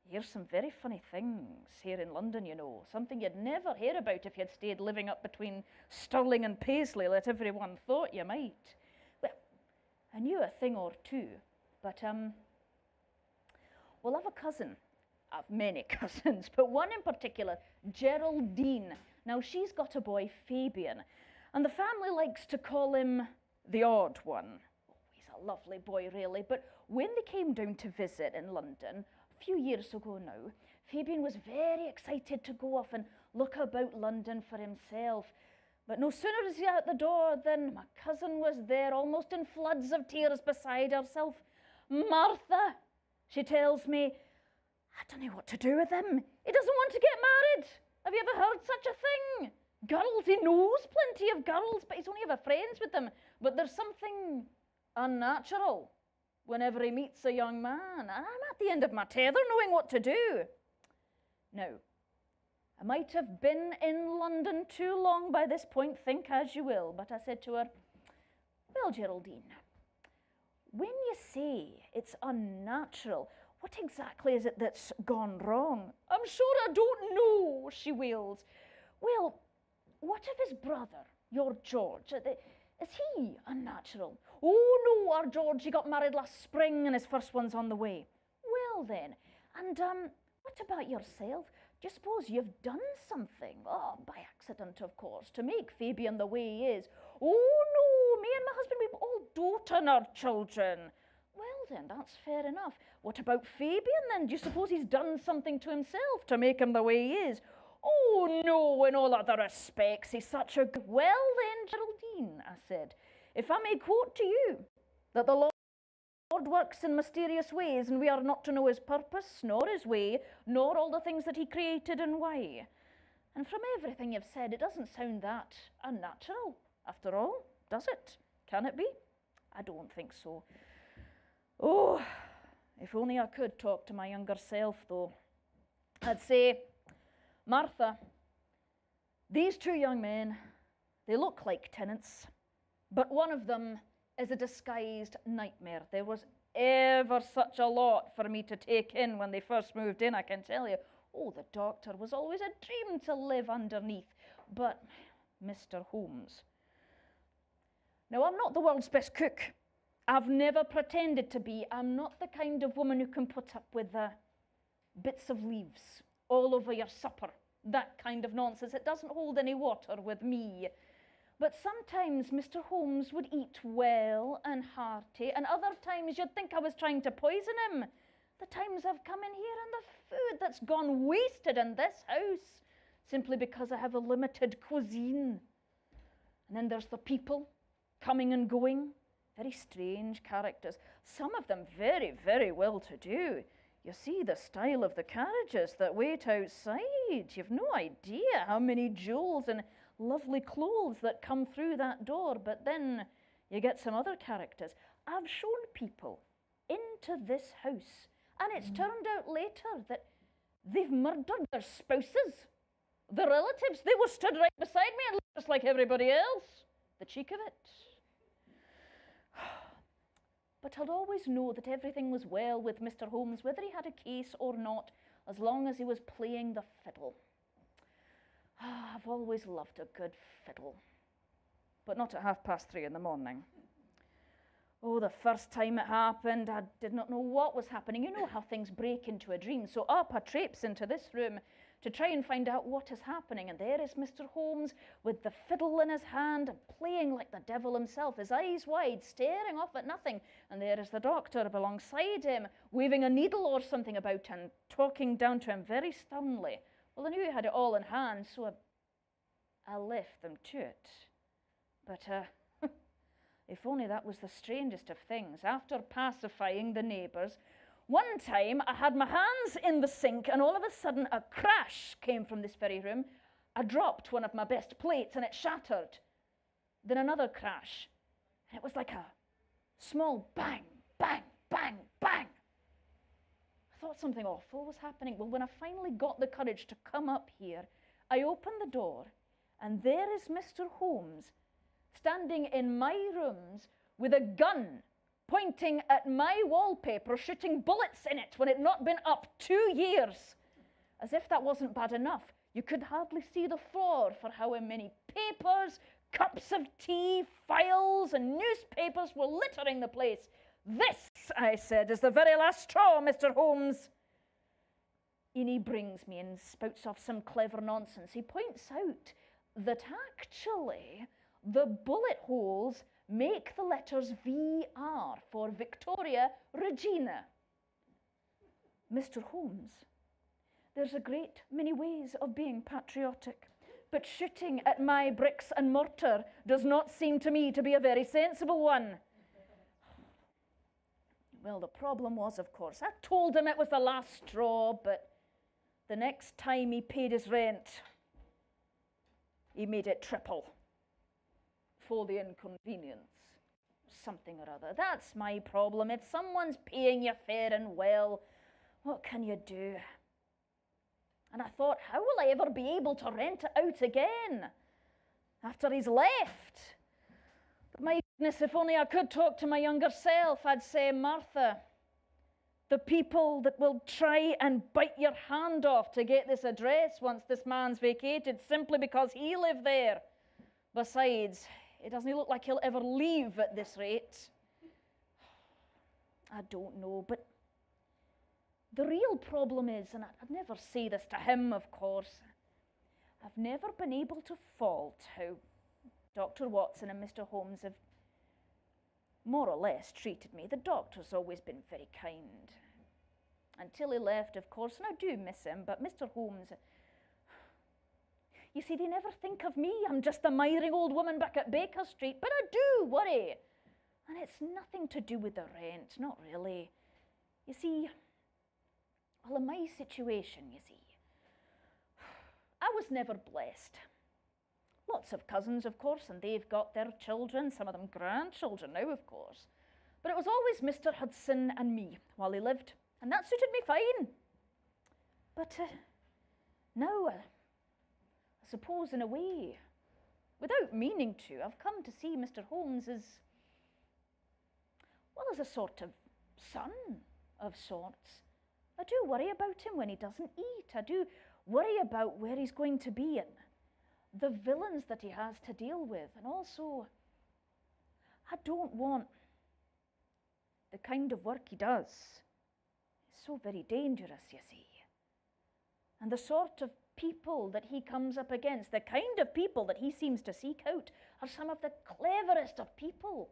Here's some very funny things here in London, you know. Something you'd never hear about if you'd stayed living up between Stirling and Paisley, like everyone thought you might. Well, I knew a thing or two, but, well, I've a cousin. I've many cousins, but one in particular, Geraldine. Now, she's got a boy, Fabian, and the family likes to call him the odd one. Oh, he's a lovely boy, really, but when they came down to visit in London, a few years ago now, Fabian was very excited to go off and look about London for himself. But no sooner was he out the door than my cousin was there, almost in floods of tears beside herself. Martha, she tells me, I don't know what to do with him. He doesn't want to get married. Have you ever heard such a thing? Girls, he knows plenty of girls, but he's only ever friends with them. But there's something unnatural whenever he meets a young man. And I'm at the end of my tether knowing what to do. Now, I might have been in London too long by this point, think as you will, but I said to her, well, Geraldine, when you say it's unnatural, what exactly is it that's gone wrong? I'm sure I don't know, she wails. Well, what of his brother, your George? Is he unnatural? Oh, no, our George, he got married last spring and his first one's on the way. Well, then, and what about yourself? Do you suppose you've done something, by accident, of course, to make Fabian the way he is? Oh, no, me and my husband, we've all doted our children. Well, then, that's fair enough. What about Fabian, then? Do you suppose he's done something to himself to make him the way he is? Oh, no, in all other respects, he's such a good... Well, then, Geraldine, I said, if I may quote to you, that the Lord works in mysterious ways, and we are not to know his purpose, nor his way, nor all the things that he created and why. And from everything you've said, it doesn't sound that unnatural, after all, does it? Can it be? I don't think so. Oh, if only I could talk to my younger self, though. I'd say, Martha, these two young men, they look like tenants, but one of them is a disguised nightmare. There was ever such a lot for me to take in when they first moved in, I can tell you. Oh, the doctor was always a dream to live underneath. But Mr. Holmes. Now, I'm not the world's best cook. I've never pretended to be. I'm not the kind of woman who can put up with bits of leaves all over your supper. That kind of nonsense. It doesn't hold any water with me. But sometimes Mr. Holmes would eat well and hearty, and other times you'd think I was trying to poison him. The times I've come in here and the food that's gone wasted in this house, simply because I have a limited cuisine. And then there's the people coming and going, very strange characters, some of them very, very well-to-do. You see the style of the carriages that wait outside. You've no idea how many jewels and lovely clothes that come through that door, but then you get some other characters. I've shown people into this house, and it's turned out later that they've murdered their spouses, their relatives. They were stood right beside me and looked just like everybody else. The cheek of it. But I'd always know that everything was well with Mr. Holmes, whether he had a case or not, as long as he was playing the fiddle. I've always loved a good fiddle, but not at 3:30 in the morning. Oh, the first time it happened, I did not know what was happening. You know how things break into a dream. So up I traipse into this room to try and find out what is happening. And there is Mr. Holmes with the fiddle in his hand and playing like the devil himself, his eyes wide, staring off at nothing. And there is the doctor alongside him, waving a needle or something about and talking down to him very sternly. Well, I knew he had it all in hand, so I left them to it. But if only that was the strangest of things. After pacifying the neighbours, one time I had my hands in the sink and all of a sudden a crash came from this very room. I dropped one of my best plates and it shattered. Then another crash. And it was like a small bang, bang, bang, bang. I thought something awful was happening. Well, when I finally got the courage to come up here, I opened the door, and there is Mr. Holmes, standing in my rooms with a gun pointing at my wallpaper, shooting bullets in it when it had not been up 2 years. As if that wasn't bad enough, you could hardly see the floor for how many papers, cups of tea, files, and newspapers were littering the place. This, I said, is the very last straw, Mr. Holmes. In he brings me and spouts off some clever nonsense. He points out that actually the bullet holes make the letters VR for Victoria Regina. Mr. Holmes, There's a great many ways of being patriotic, but shooting at my bricks and mortar does not seem to me to be a very sensible one. Well, the problem was, of course, I told him it was the last straw, but the next time he paid his rent, he made it triple for the inconvenience. Something or other. That's my problem. If someone's paying you fair and well, what can you do? And I thought, how will I ever be able to rent it out again after he's left? But my goodness, if only I could talk to my younger self, I'd say, Martha, the people that will try and bite your hand off to get this address once this man's vacated simply because he lived there. Besides, it doesn't look like he'll ever leave at this rate. I don't know, but the real problem is, and I'd never say this to him, of course, I've never been able to fault how Dr. Watson and Mr. Holmes have more or less treated me. The doctor's always been very kind. Until he left, of course, and I do miss him, but Mr. Holmes, you see, they never think of me. I'm just a miring old woman back at Baker Street, but I do worry. And it's nothing to do with the rent, not really. You see, well, in my situation, you see, I was never blessed. Lots of cousins, of course, and they've got their children, some of them grandchildren now, of course. But it was always Mr. Hudson and me while he lived, and that suited me fine. But now, I suppose in a way, without meaning to, I've come to see Mr. Holmes as, well, as a sort of son of sorts. I do worry about him when he doesn't eat. I do worry about where he's going to be and the villains that he has to deal with. And also, I don't want the kind of work he does. It's so very dangerous, you see. And the sort of people that he comes up against, the kind of people that he seems to seek out, are some of the cleverest of people.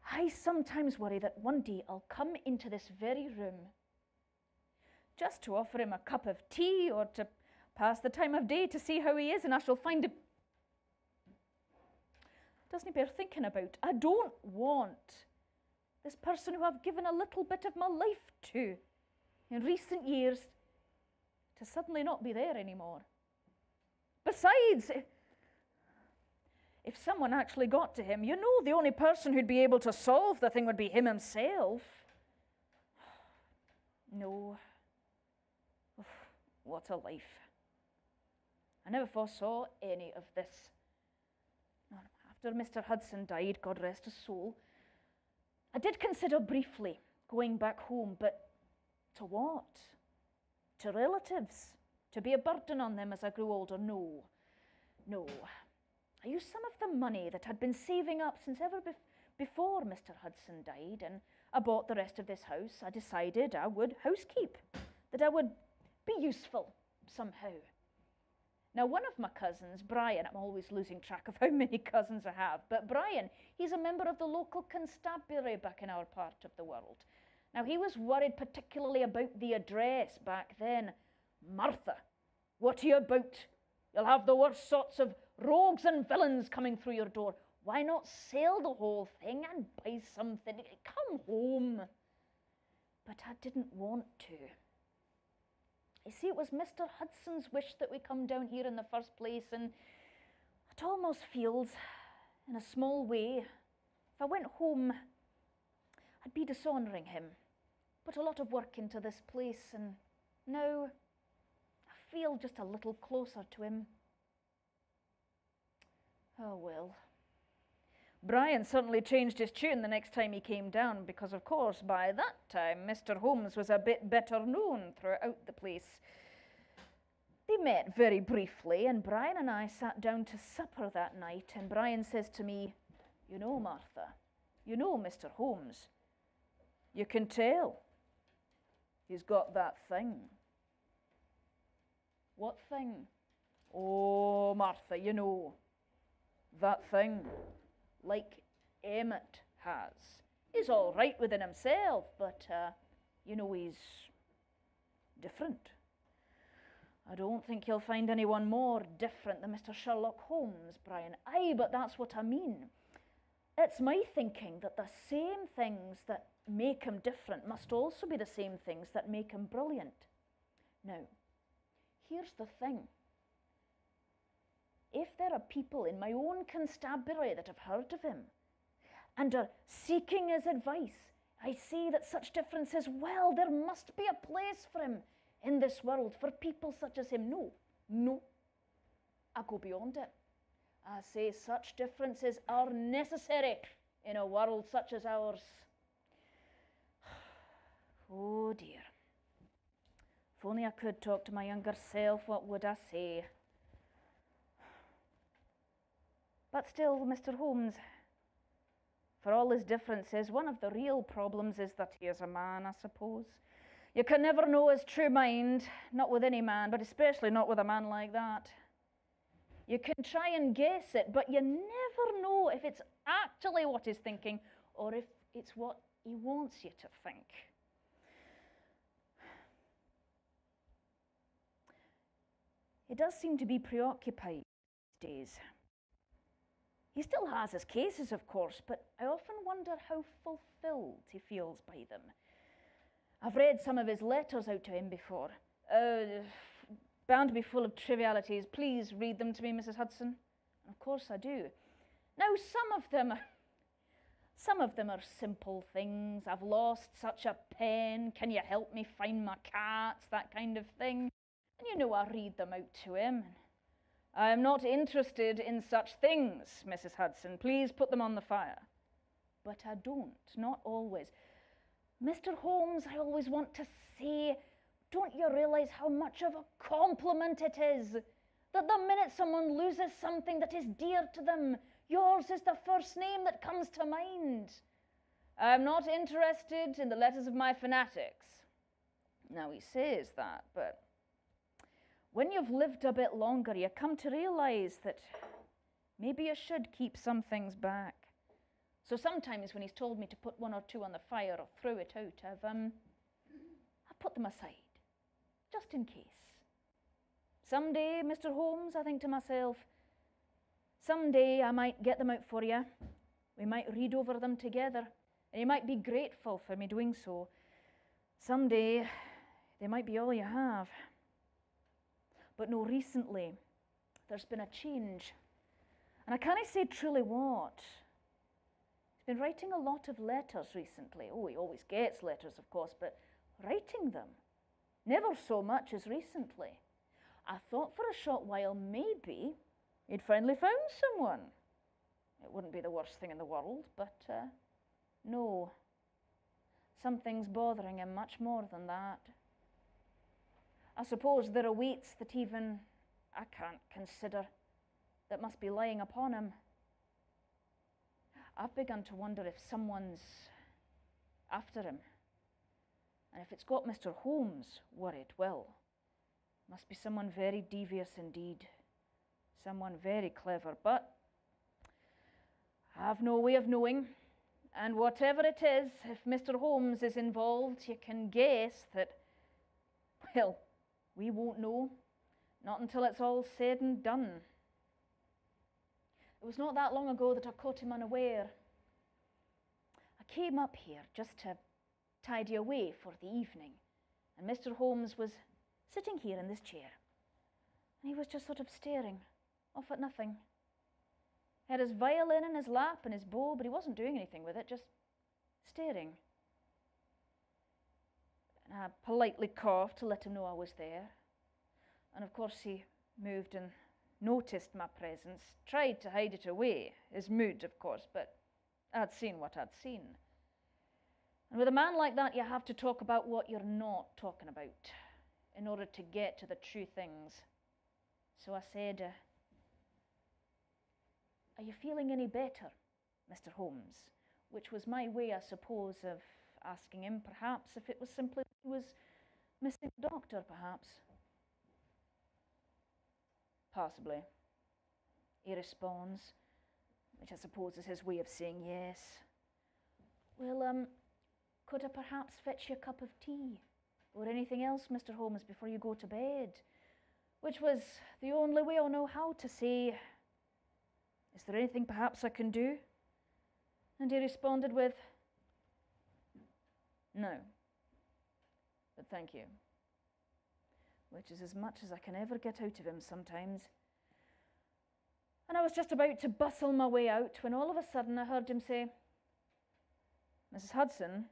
I sometimes worry that one day I'll come into this very room just to offer him a cup of tea or to pass the time of day to see how he is, and I shall find him. Doesn't he bear thinking about? I don't want this person who I've given a little bit of my life to in recent years to suddenly not be there anymore. Besides, if someone actually got to him, you know the only person who'd be able to solve the thing would be him himself. No. What a life. I never foresaw any of this. After Mr. Hudson died, God rest his soul, I did consider briefly going back home, but to what? To relatives? To be a burden on them as I grew older? No. No. I used some of the money that I'd been saving up since ever before Mr. Hudson died, and I bought the rest of this house. I decided I would housekeep, that I would be useful somehow. Now, one of my cousins, Brian, I'm always losing track of how many cousins I have, but Brian, he's a member of the local constabulary back in our part of the world. Now, he was worried particularly about the address back then. Martha, what are you about? You'll have the worst sorts of rogues and villains coming through your door. Why not sell the whole thing and buy something? Come home. But I didn't want to. You see, it was Mr. Hudson's wish that we come down here in the first place, and it almost feels, in a small way, if I went home, I'd be dishonouring him. Put a lot of work into this place, and now I feel just a little closer to him. Oh well. Brian certainly changed his tune the next time he came down, because of course by that time Mr. Holmes was a bit better known throughout the place. They met very briefly, and Brian and I sat down to supper that night, and Brian says to me, "You know, Martha, you know Mr. Holmes, you can tell he's got that thing." "What thing?" "Oh, Martha, you know, that thing. Like Emmett has. He's all right within himself, but, you know, he's Different? I don't think you'll find anyone more different than Mr. Sherlock Holmes, Brian. Aye, but that's what I mean. It's my thinking that the same things that make him different must also be the same things that make him brilliant. Now, here's the thing. If there are people in my own constabulary that have heard of him and are seeking his advice, I say that such differences, well, there must be a place for him in this world, for people such as him. No, I go beyond it. I say such differences are necessary in a world such as ours. Oh dear. If only I could talk to my younger self, what would I say? But still, Mr. Holmes, for all his differences, one of the real problems is that he is a man, I suppose. You can never know his true mind, not with any man, but especially not with a man like that. You can try and guess it, but you never know if it's actually what he's thinking or if it's what he wants you to think. He does seem to be preoccupied these days. He still has his cases, of course, but I often wonder how fulfilled he feels by them. I've read some of his letters out to him before. Bound to be full of trivialities. Please read them to me, Mrs. Hudson. Of course I do. Now, some of them are simple things. I've lost such a pen. Can you help me find my cats? That kind of thing. And you know, I read them out to him. I am not interested in such things, Mrs. Hudson. Please put them on the fire. But I don't, not always. Mr. Holmes, I always want to say, don't you realize how much of a compliment it is that the minute someone loses something that is dear to them, yours is the first name that comes to mind? I am not interested in the letters of my fanatics. Now, he says that, but when you've lived a bit longer, you come to realize that maybe you should keep some things back. So sometimes when he's told me to put one or two on the fire or throw it out, I've put them aside, just in case. Someday, Mr. Holmes, I think to myself, someday I might get them out for you. We might read over them together, and you might be grateful for me doing so. Someday, they might be all you have. But no, recently, there's been a change. And I can't say truly what. He's been writing a lot of letters recently. Oh, he always gets letters, of course, but writing them, never so much as recently. I thought for a short while maybe he'd finally found someone. It wouldn't be the worst thing in the world, but no. Something's bothering him much more than that. I suppose there are weights that even I can't consider that must be lying upon him. I've begun to wonder if someone's after him. And if it's got Mr. Holmes worried, well, must be someone very devious indeed. Someone very clever, but I've no way of knowing. And whatever it is, if Mr. Holmes is involved, you can guess that, well, we won't know, not until it's all said and done. It was not that long ago that I caught him unaware. I came up here just to tidy away for the evening, and Mr. Holmes was sitting here in this chair, and he was just sort of staring off at nothing. He had his violin in his lap and his bow, but he wasn't doing anything with it, just staring. And I politely coughed to let him know I was there. And of course he moved and noticed my presence, tried to hide it away, his mood, of course, but I'd seen what I'd seen. And with a man like that, you have to talk about what you're not talking about in order to get to the true things. So I said, are you feeling any better, Mr. Holmes? Which was my way, I suppose, of asking him, perhaps, if it was simply that he was missing a doctor, perhaps. Possibly. He responds, which I suppose is his way of saying yes. Well, could I perhaps fetch you a cup of tea or anything else, Mr. Holmes, before you go to bed, which was the only way I know how to say, is there anything perhaps I can do? And he responded with, no, but thank you, which is as much as I can ever get out of him sometimes. And I was just about to bustle my way out when all of a sudden I heard him say, Mrs. Hudson,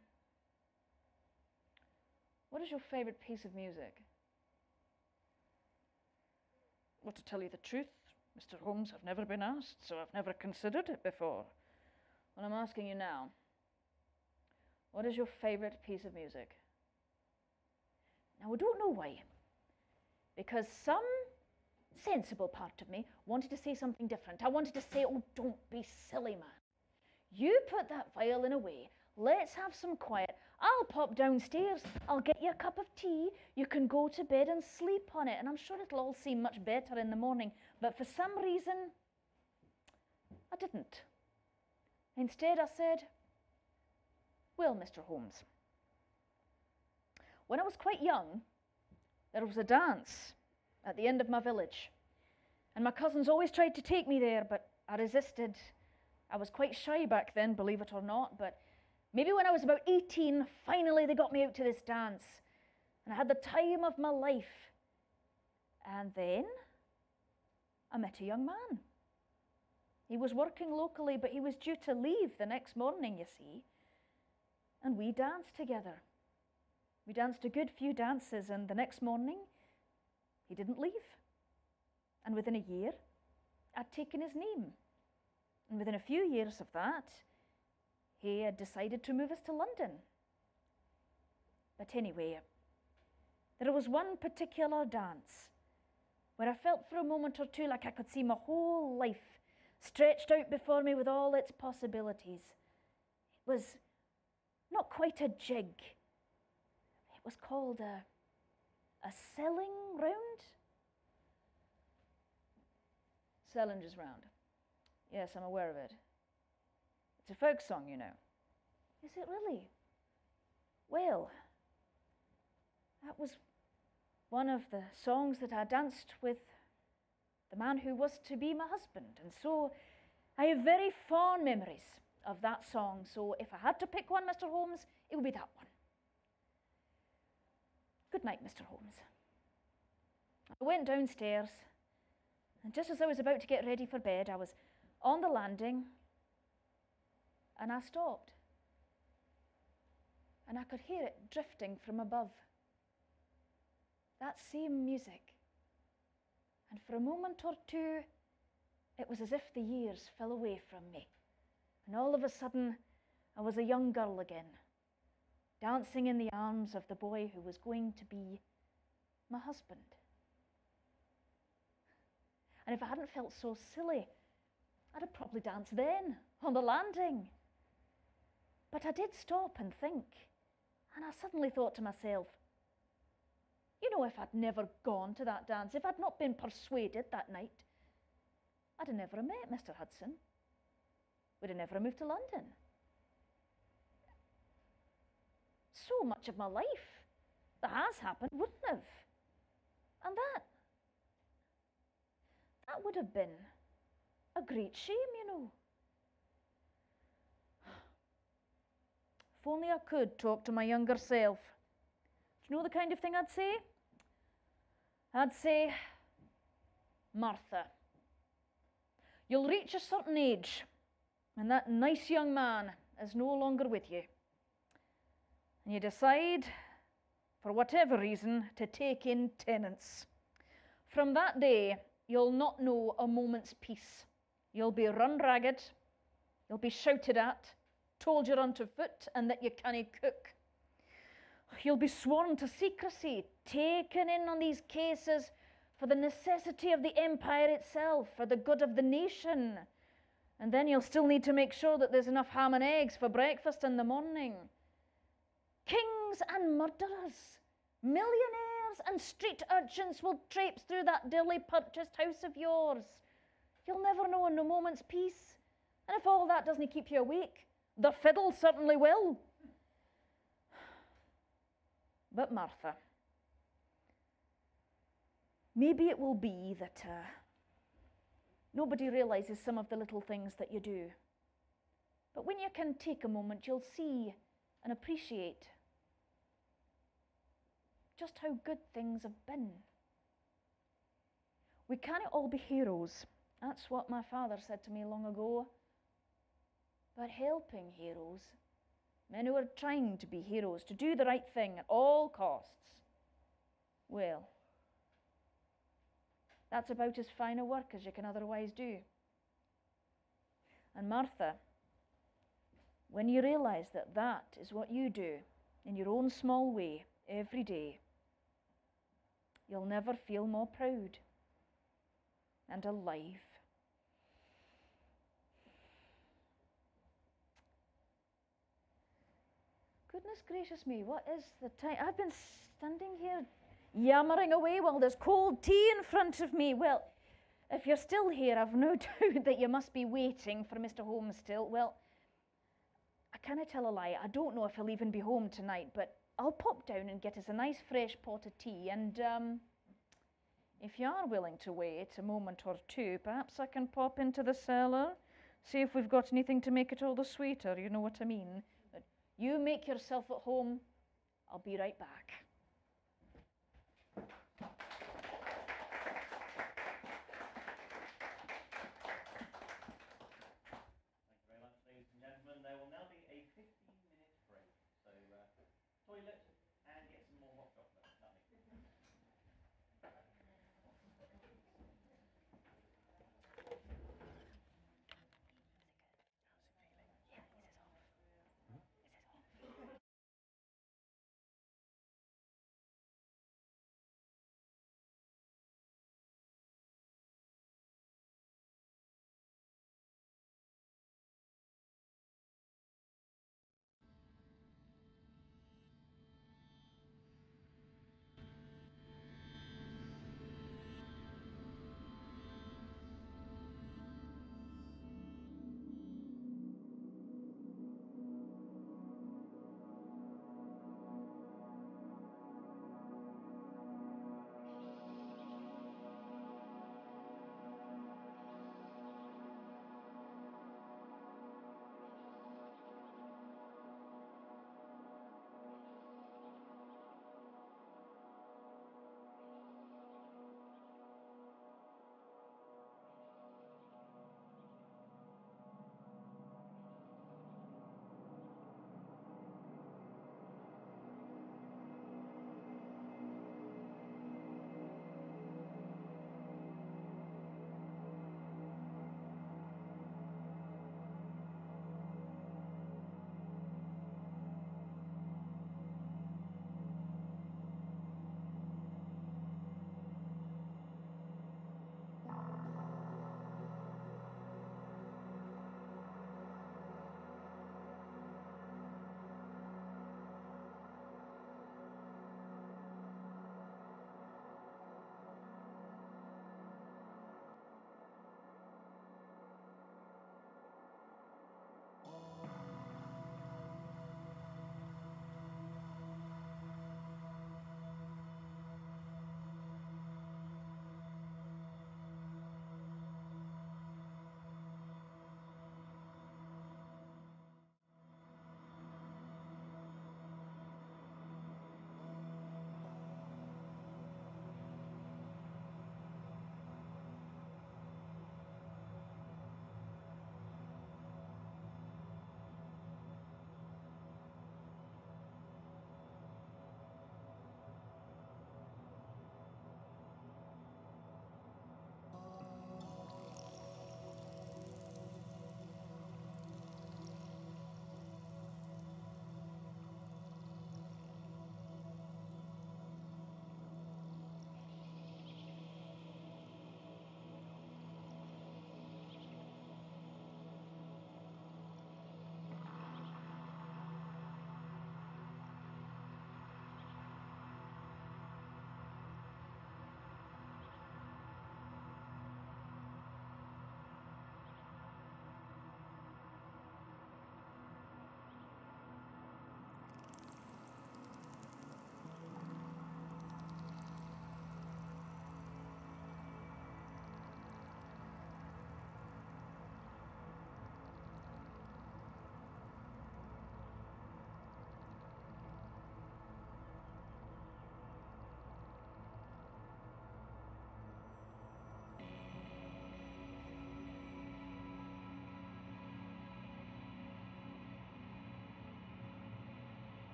what is your favourite piece of music? Well, to tell you the truth, Mr. Holmes, I've never been asked, so I've never considered it before. Well, I'm asking you now, what is your favourite piece of music? Now, I don't know why, because some sensible part of me wanted to say something different. I wanted to say, oh, don't be silly, man. You put that violin away. Let's have some quiet. I'll pop downstairs. I'll get you a cup of tea. You can go to bed and sleep on it. And I'm sure it'll all seem much better in the morning. But for some reason, I didn't. Instead, I said, well, Mr. Holmes, when I was quite young, there was a dance at the end of my village. And my cousins always tried to take me there, but I resisted. I was quite shy back then, believe it or not, but maybe when I was about 18, finally they got me out to this dance. And I had the time of my life. And then I met a young man. He was working locally, but he was due to leave the next morning, you see. And we danced together. We danced a good few dances, and the next morning, he didn't leave. And within a year, I'd taken his name. And within a few years of that, he had decided to move us to London. But anyway, there was one particular dance where I felt for a moment or two like I could see my whole life stretched out before me with all its possibilities. It was not quite a jig. It was called a selling round? Sellinger's Round. Yes, I'm aware of it. It's a folk song, you know. Is it really? Well, that was one of the songs that I danced with the man who was to be my husband. And so I have very fond memories of that song. So if I had to pick one, Mr. Holmes, it would be that one. Good night, Mr. Holmes. I went downstairs, and just as I was about to get ready for bed, I was on the landing, and I stopped. And I could hear it drifting from above. That same music. And for a moment or two, it was as if the years fell away from me. And all of a sudden, I was a young girl again, dancing in the arms of the boy who was going to be my husband. And if I hadn't felt so silly, I'd have probably danced then, on the landing. But I did stop and think, and I suddenly thought to myself, you know, if I'd never gone to that dance, if I'd not been persuaded that night, I'd have never met Mr. Hudson. We'd have never moved to London. So much of my life that has happened wouldn't have. And that would have been a great shame, you know. If only I could talk to my younger self. Do you know the kind of thing I'd say? I'd say, Martha, you'll reach a certain age, and that nice young man is no longer with you. And you decide, for whatever reason, to take in tenants. From that day, you'll not know a moment's peace. You'll be run ragged, you'll be shouted at, told you're unto foot and that you cannae cook. You'll be sworn to secrecy, taken in on these cases for the necessity of the empire itself, for the good of the nation. And then you'll still need to make sure that there's enough ham and eggs for breakfast in the morning. Kings and murderers, millionaires and street urchins will traipse through that dearly purchased house of yours. You'll never know in a moment's peace. And if all that doesn't keep you awake, the fiddle certainly will. But Martha, maybe it will be that nobody realizes some of the little things that you do. But when you can take a moment, you'll see and appreciate just how good things have been. We can't all be heroes. That's what my father said to me long ago. But helping heroes, men who are trying to be heroes, to do the right thing at all costs, well, that's about as fine a work as you can otherwise do. And Martha, when you realize that that is what you do in your own small way every day, you'll never feel more proud and alive. Goodness gracious me, what is the time? I've been standing here yammering away while there's cold tea in front of me. Well, if you're still here, I've no doubt that you must be waiting for Mr. Holmes still. Well, I can't tell a lie. I don't know if he'll even be home tonight, but I'll pop down and get us a nice fresh pot of tea. And if you are willing to wait a moment or two, perhaps I can pop into the cellar, see if we've got anything to make it all the sweeter. You know what I mean? But you make yourself at home. I'll be right back. There will now be a 15-minute break. So, toilet and get some more hot chocolate.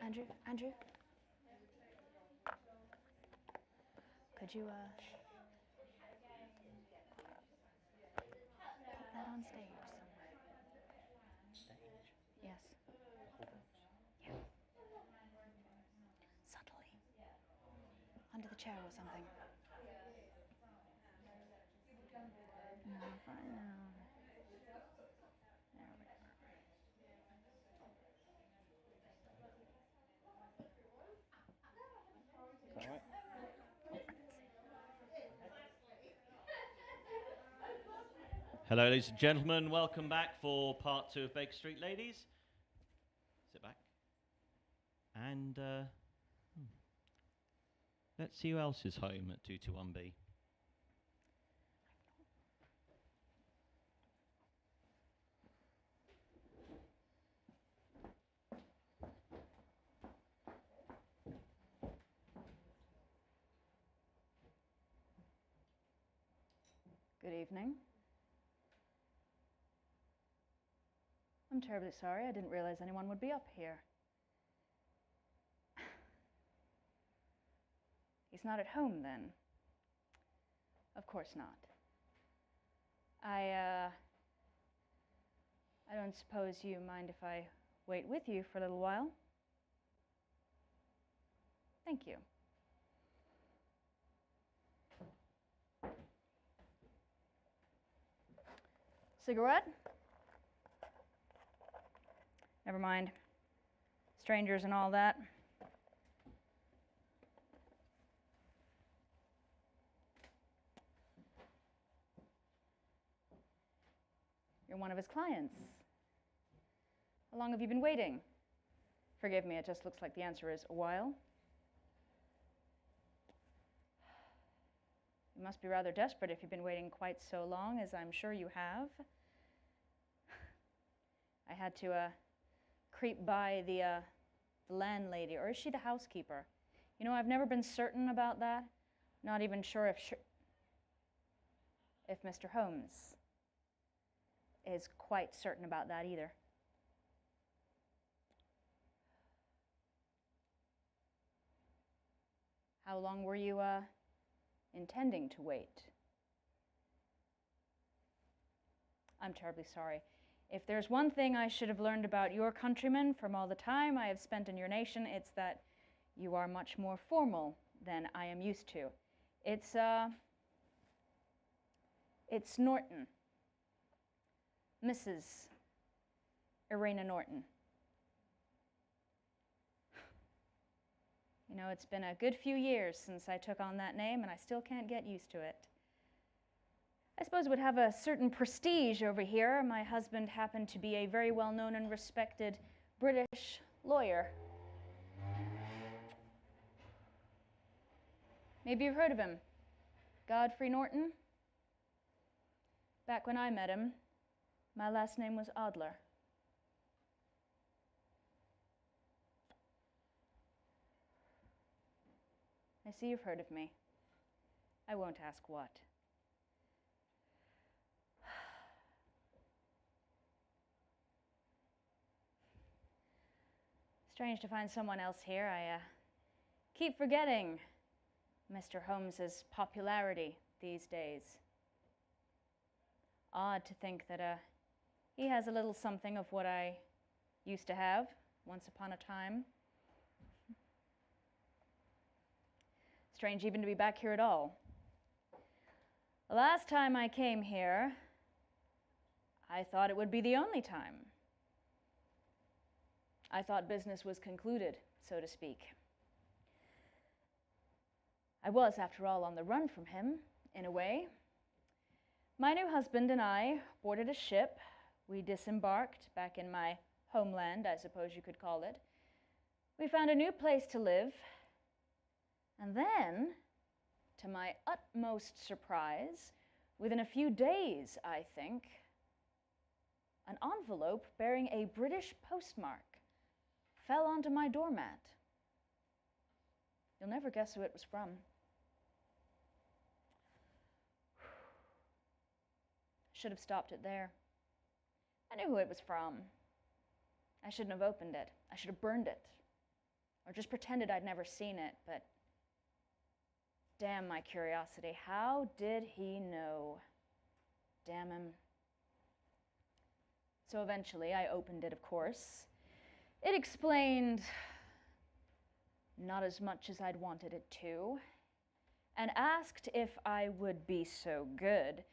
Andrew? Could you, put that on stage somewhere? Stage. Yes. Hold on. Yeah. Subtly. Under the chair or something. No, fine now. There we are. Is that all right? Hello, ladies and gentlemen. Welcome back for part 2 of Baker Street Ladies. Sit back. And let's see who else is home at 221B. Good evening. I'm terribly sorry. I didn't realize anyone would be up here. He's not at home, then? Of course not. I don't suppose you mind if I wait with you for a little while? Thank you. Cigarette? Never mind. Strangers and all that. You're one of his clients. How long have you been waiting? Forgive me, it just looks like the answer is a while. You must be rather desperate if you've been waiting quite so long, as I'm sure you have. I had to creep by the landlady, or is she the housekeeper? You know, I've never been certain about that. Not even sure if Mr. Holmes is quite certain about that either. How long were you intending to wait? I'm terribly sorry. If there's one thing I should have learned about your countrymen from all the time I have spent in your nation, it's that you are much more formal than I am used to. It's Norton. Mrs. Irena Norton. You know, it's been a good few years since I took on that name, and I still can't get used to it. I suppose it would have a certain prestige over here. My husband happened to be a very well-known and respected British lawyer. Maybe you've heard of him. Godfrey Norton? Back when I met him, my last name was Adler. I see you've heard of me. I won't ask what. Strange to find someone else here. I keep forgetting Mr. Holmes's popularity these days. Odd to think that he has a little something of what I used to have once upon a time. Strange even to be back here at all. The last time I came here, I thought it would be the only time. I thought business was concluded, so to speak. I was, after all, on the run from him, in a way. My new husband and I boarded a ship. We disembarked back in my homeland, I suppose you could call it. We found a new place to live. And then, to my utmost surprise, within a few days, I think, an envelope bearing a British postmark fell onto my doormat. You'll never guess who it was from. Should have stopped it there. I knew who it was from. I shouldn't have opened it. I should have burned it. or just pretended I'd never seen it, but damn my curiosity. How did he know? Damn him. So eventually I opened it, of course. It explained not as much as I'd wanted it to, and asked if I would be so good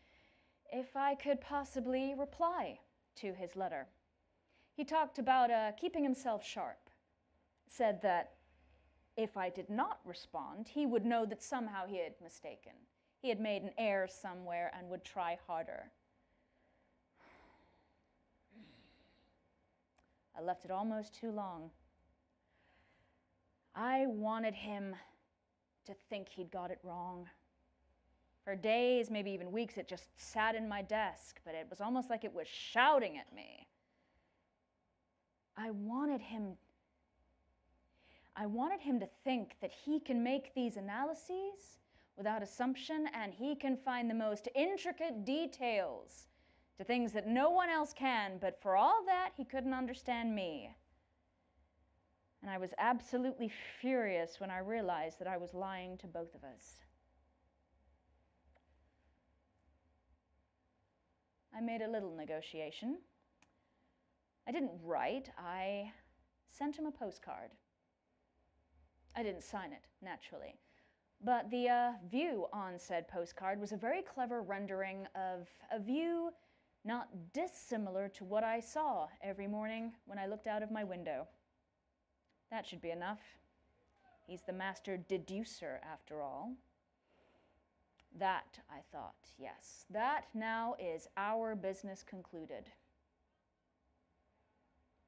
if I could possibly reply to his letter. He talked about keeping himself sharp, said that if I did not respond, he would know that somehow he had mistaken. He had made an error somewhere and would try harder. I left it almost too long. I wanted him to think he'd got it wrong. For days, maybe even weeks, it just sat in my desk, but it was almost like it was shouting at me. I wanted him to think that he can make these analyses without assumption, and he can find the most intricate details to things that no one else can, but for all that, he couldn't understand me. And I was absolutely furious when I realized that I was lying to both of us. I made a little negotiation. I didn't write, I sent him a postcard. I didn't sign it, naturally. But the view on said postcard was a very clever rendering of a view not dissimilar to what I saw every morning when I looked out of my window. That should be enough. He's the master deducer, after all. That, I thought, yes, that now is our business concluded.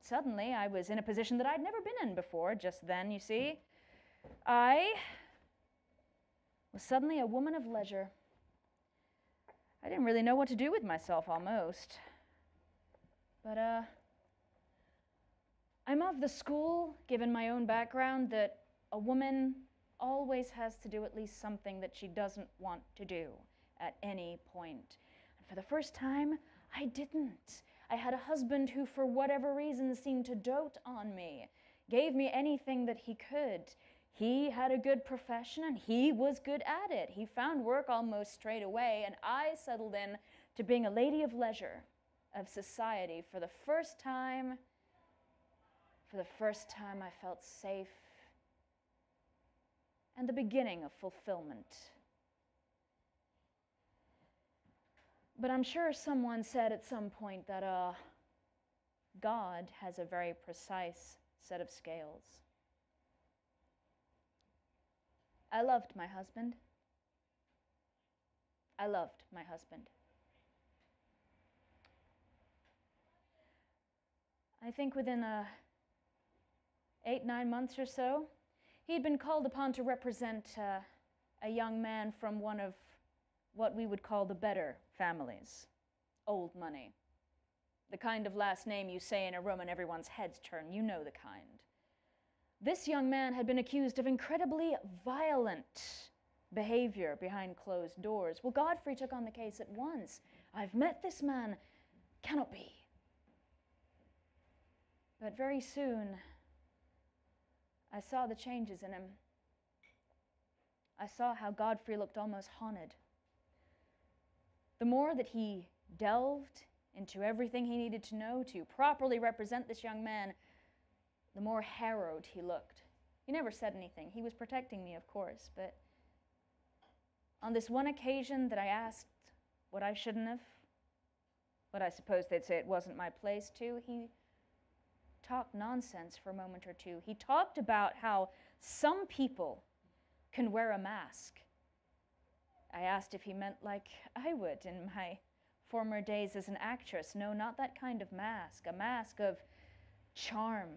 Suddenly, I was in a position that I'd never been in before. Just then, you see, I was suddenly a woman of leisure. I didn't really know what to do with myself, almost. But, I'm of the school, given my own background, that a woman always has to do at least something that she doesn't want to do at any point. And for the first time, I didn't. I had a husband who, for whatever reason, seemed to dote on me, gave me anything that he could. He had a good profession, and he was good at it. He found work almost straight away, and I settled in to being a lady of leisure, of society. For the first time, I felt safe, and the beginning of fulfillment. But I'm sure someone said at some point that God has a very precise set of scales. I loved my husband. I loved my husband. I think within 8-9 months or so, he'd been called upon to represent a young man from one of what we would call the better families. Old money. The kind of last name you say in a room and everyone's heads turn. You know the kind. This young man had been accused of incredibly violent behavior behind closed doors. Well, Godfrey took on the case at once. I've met this man. Cannot be. But very soon, I saw the changes in him. I saw how Godfrey looked almost haunted. The more that he delved into everything he needed to know to properly represent this young man, the more harrowed he looked. He never said anything. He was protecting me, of course, but on this one occasion that I asked what I shouldn't have, but I suppose they'd say it wasn't my place to, he talked nonsense for a moment or two. He talked about how some people can wear a mask. I asked if he meant like I would in my former days as an actress. No, not that kind of mask. A mask of charm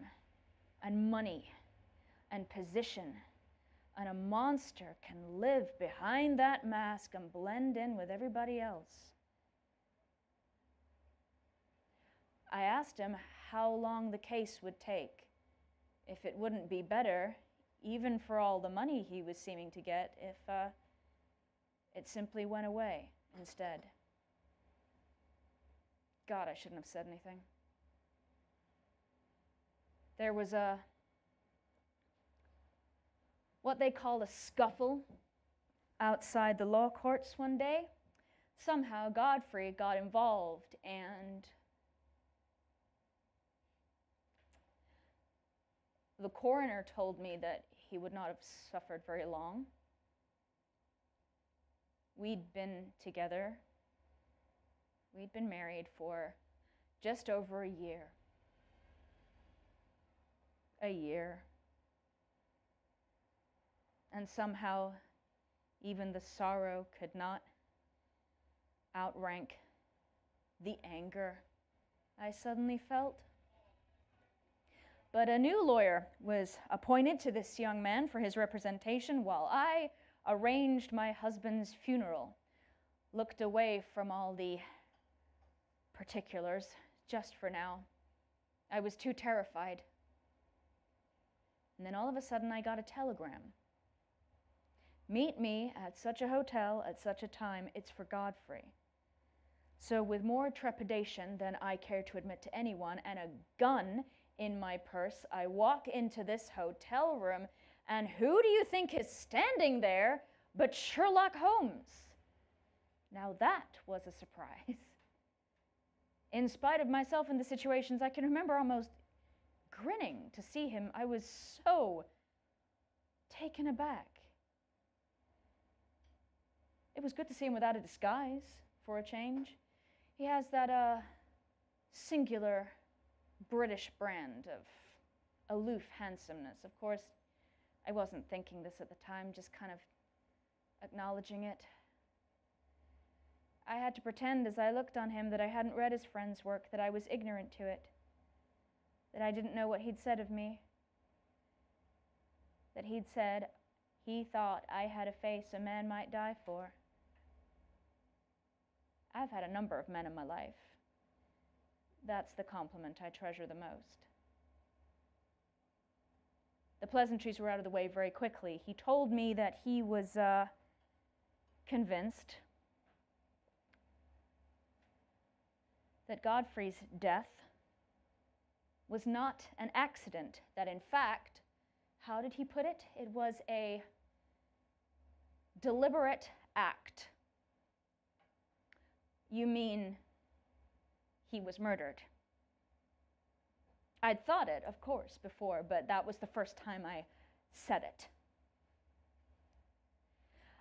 and money and position. And a monster can live behind that mask and blend in with everybody else. I asked him how long the case would take, if it wouldn't be better, even for all the money he was seeming to get, if it simply went away instead. God, I shouldn't have said anything. There was a what they call a scuffle outside the law courts one day. Somehow Godfrey got involved, and the coroner told me that he would not have suffered very long. We'd been together. We'd been married for just over a year. A year. And somehow, even the sorrow could not outrank the anger I suddenly felt. But a new lawyer was appointed to this young man for his representation while I arranged my husband's funeral, looked away from all the particulars just for now. I was too terrified. And then all of a sudden I got a telegram. Meet me at such a hotel at such a time. It's for Godfrey. So with more trepidation than I cared to admit to anyone and a gun in my purse, I walk into this hotel room, and who do you think is standing there but Sherlock Holmes? Now that was a surprise. In spite of myself and the situations, I can remember almost grinning to see him. I was so taken aback. It was good to see him without a disguise, for a change. He has that singular British brand of aloof handsomeness. Of course, I wasn't thinking this at the time, just kind of acknowledging it. I had to pretend as I looked on him that I hadn't read his friend's work, that I was ignorant to it, that I didn't know what he'd said of me, that he'd said he thought I had a face a man might die for. I've had a number of men in my life. That's the compliment I treasure the most. The pleasantries were out of the way very quickly. He told me that he was convinced that Godfrey's death was not an accident, that in fact, how did he put it? It was a deliberate act. You mean he was murdered? I'd thought it, of course, before, but that was the first time I said it.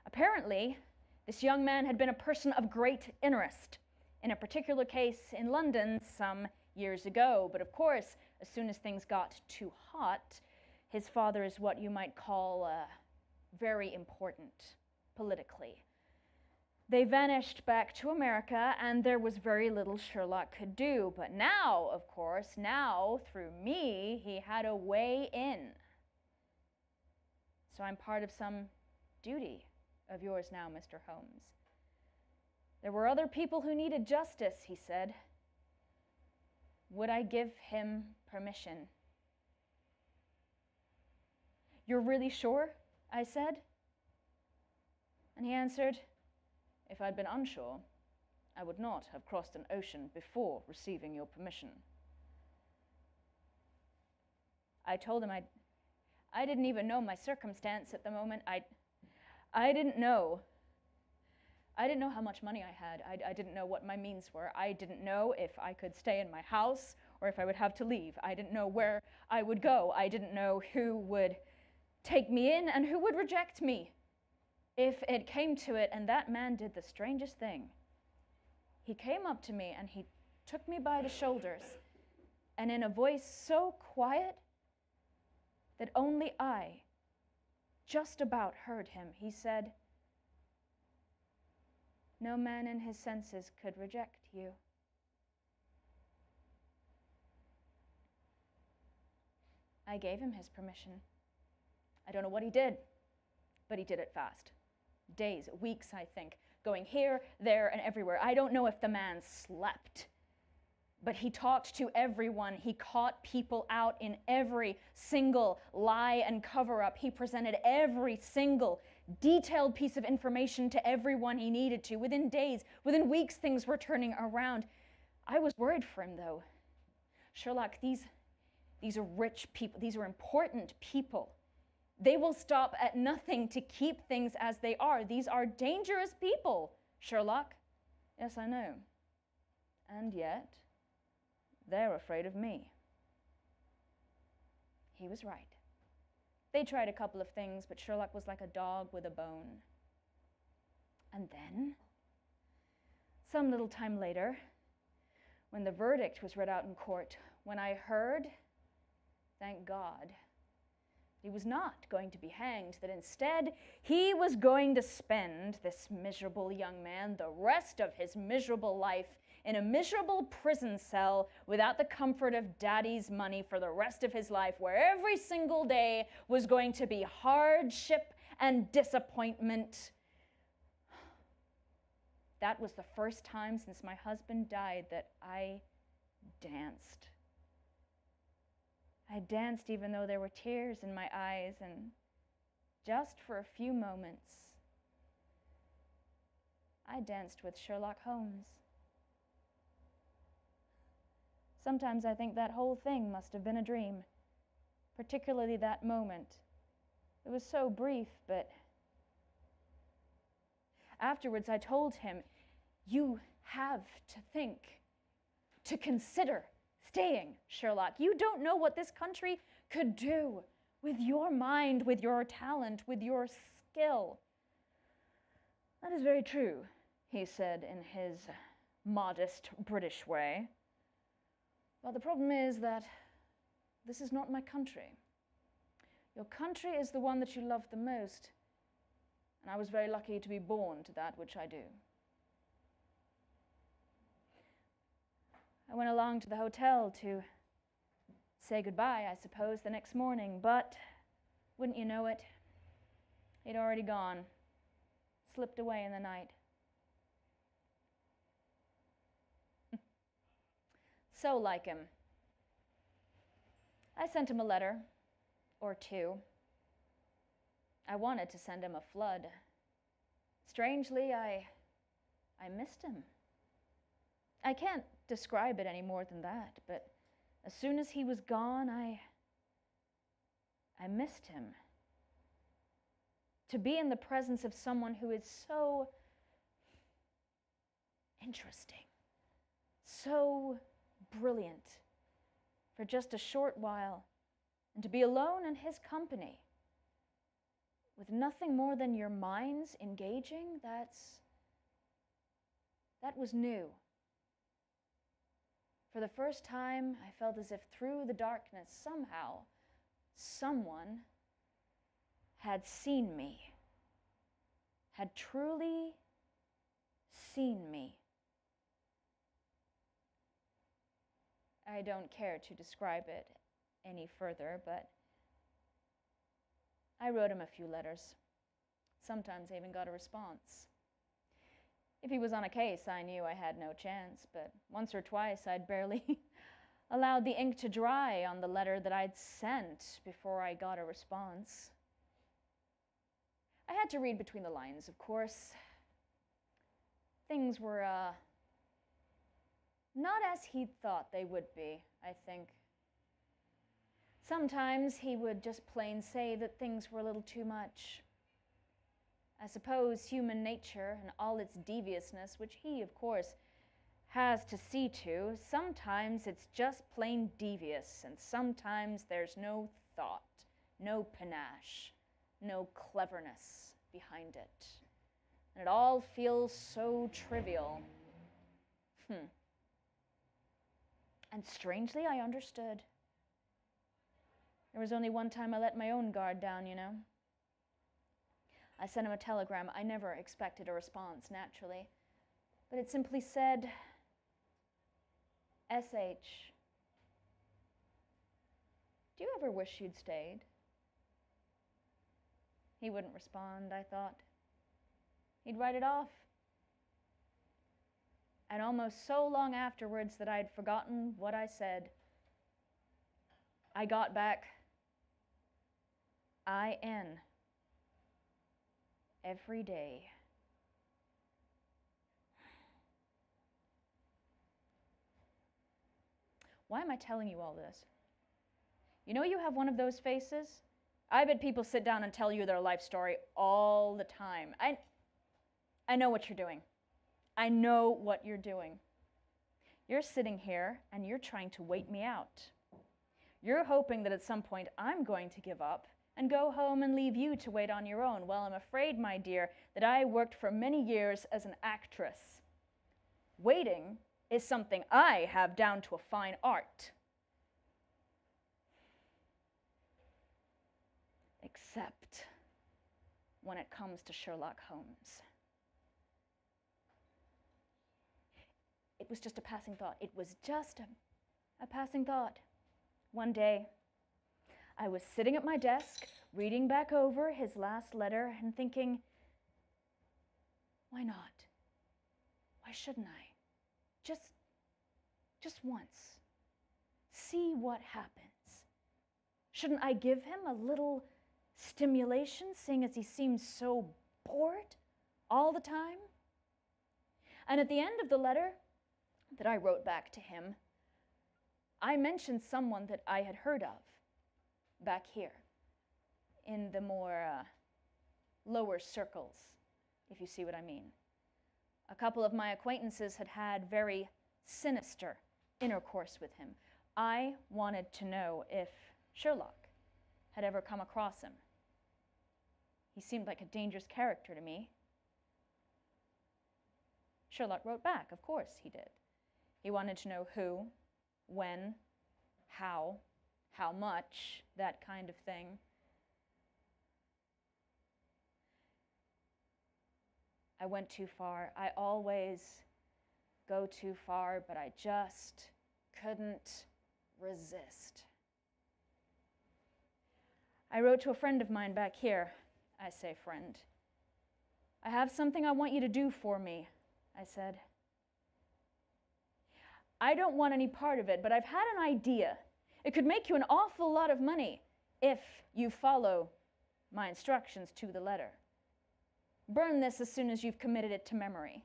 Apparently, this young man had been a person of great interest in a particular case in London some years ago, but of course, as soon as things got too hot, his father is what you might call very important politically. They vanished back to America, and there was very little Sherlock could do. But now, of course, now, through me, he had a way in. So I'm part of some duty of yours now, Mr. Holmes. There were other people who needed justice, he said. Would I give him permission? You're really sure? I said. And he answered, if I'd been unsure, I would not have crossed an ocean before receiving your permission. I told him I didn't even know my circumstance at the moment. I didn't know. I didn't know how much money I had. I didn't know what my means were. I didn't know if I could stay in my house or if I would have to leave. I didn't know where I would go. I didn't know who would take me in and who would reject me if it came to it. And that man did the strangest thing. He came up to me and he took me by the shoulders, and in a voice so quiet that only I just about heard him, he said, no man in his senses could reject you. I gave him his permission. I don't know what he did, but he did it fast. Days, weeks, I think, going here, there, and everywhere. I don't know if the man slept, but he talked to everyone. He caught people out in every single lie and cover-up. He presented every single detailed piece of information to everyone he needed to. Within days, within weeks, things were turning around. I was worried for him, though. Sherlock, these are rich people. These are important people. They will stop at nothing to keep things as they are. These are dangerous people, Sherlock. Yes, I know. And yet, they're afraid of me. He was right. They tried a couple of things, but Sherlock was like a dog with a bone. And then, some little time later, when the verdict was read out in court, when I heard, thank God, he was not going to be hanged, that instead he was going to spend, this miserable young man, the rest of his miserable life in a miserable prison cell without the comfort of daddy's money for the rest of his life, where every single day was going to be hardship and disappointment. That was the first time since my husband died that I danced. I danced even though there were tears in my eyes, and just for a few moments, I danced with Sherlock Holmes. Sometimes I think that whole thing must have been a dream, particularly that moment. It was so brief, but afterwards I told him, you have to think, to consider staying, Sherlock. You don't know what this country could do with your mind, with your talent, with your skill. That is very true, he said in his modest British way. But the problem is that this is not my country. Your country is the one that you love the most, and I was very lucky to be born to that which I do. I went along to the hotel to say goodbye, I suppose, the next morning, but wouldn't you know it, he'd already gone, slipped away in the night. So like him. I sent him a letter, or two. I wanted to send him a flood. Strangely, I missed him. I can't describe it any more than that, but as soon as he was gone, I missed him. To be in the presence of someone who is so interesting, so brilliant, for just a short while, and to be alone in his company, with nothing more than your minds engaging, that was new. For the first time, I felt as if through the darkness, somehow, someone had seen me, had truly seen me. I don't care to describe it any further, but I wrote him a few letters. Sometimes I even got a response. If he was on a case, I knew I had no chance, but once or twice I'd barely allowed the ink to dry on the letter that I'd sent before I got a response. I had to read between the lines, of course. Things were, not as he'd thought they would be, I think. Sometimes he would just plain say that things were a little too much. I suppose human nature and all its deviousness, which he, of course, has to see to, sometimes it's just plain devious, and sometimes there's no thought, no panache, no cleverness behind it. And it all feels so trivial. And strangely, I understood. There was only one time I let my own guard down, you know. I sent him a telegram. I never expected a response, naturally. But it simply said, S.H. Do you ever wish you'd stayed? He wouldn't respond, I thought. He'd write it off. And almost so long afterwards that I'd forgotten what I said, I got back, I.N. every day. Why am I telling you all this? You know, you have one of those faces, I bet people sit down and tell you their life story all the time. I know what you're doing. I know what you're doing. You're sitting here and you're trying to wait me out. You're hoping that at some point I'm going to give up and go home and leave you to wait on your own. Well, I'm afraid, my dear, that I worked for many years as an actress. Waiting is something I have down to a fine art. Except when it comes to Sherlock Holmes. It was just a passing thought. It was just a passing thought. One day, I was sitting at my desk, reading back over his last letter and thinking, why not? Why shouldn't I? Just once. See what happens. Shouldn't I give him a little stimulation, seeing as he seems so bored all the time? And at the end of the letter that I wrote back to him, I mentioned someone that I had heard of back here in the more lower circles, if you see what I mean. A couple of my acquaintances had had very sinister intercourse with him. I wanted to know if Sherlock had ever come across him. He seemed like a dangerous character to me. Sherlock wrote back, of course he did. He wanted to know who, when, how much, that kind of thing. I went too far. I always go too far, but I just couldn't resist. I wrote to a friend of mine back here. I say friend. I have something I want you to do for me, I said. I don't want any part of it, but I've had an idea. It could make you an awful lot of money if you follow my instructions to the letter. Burn this as soon as you've committed it to memory.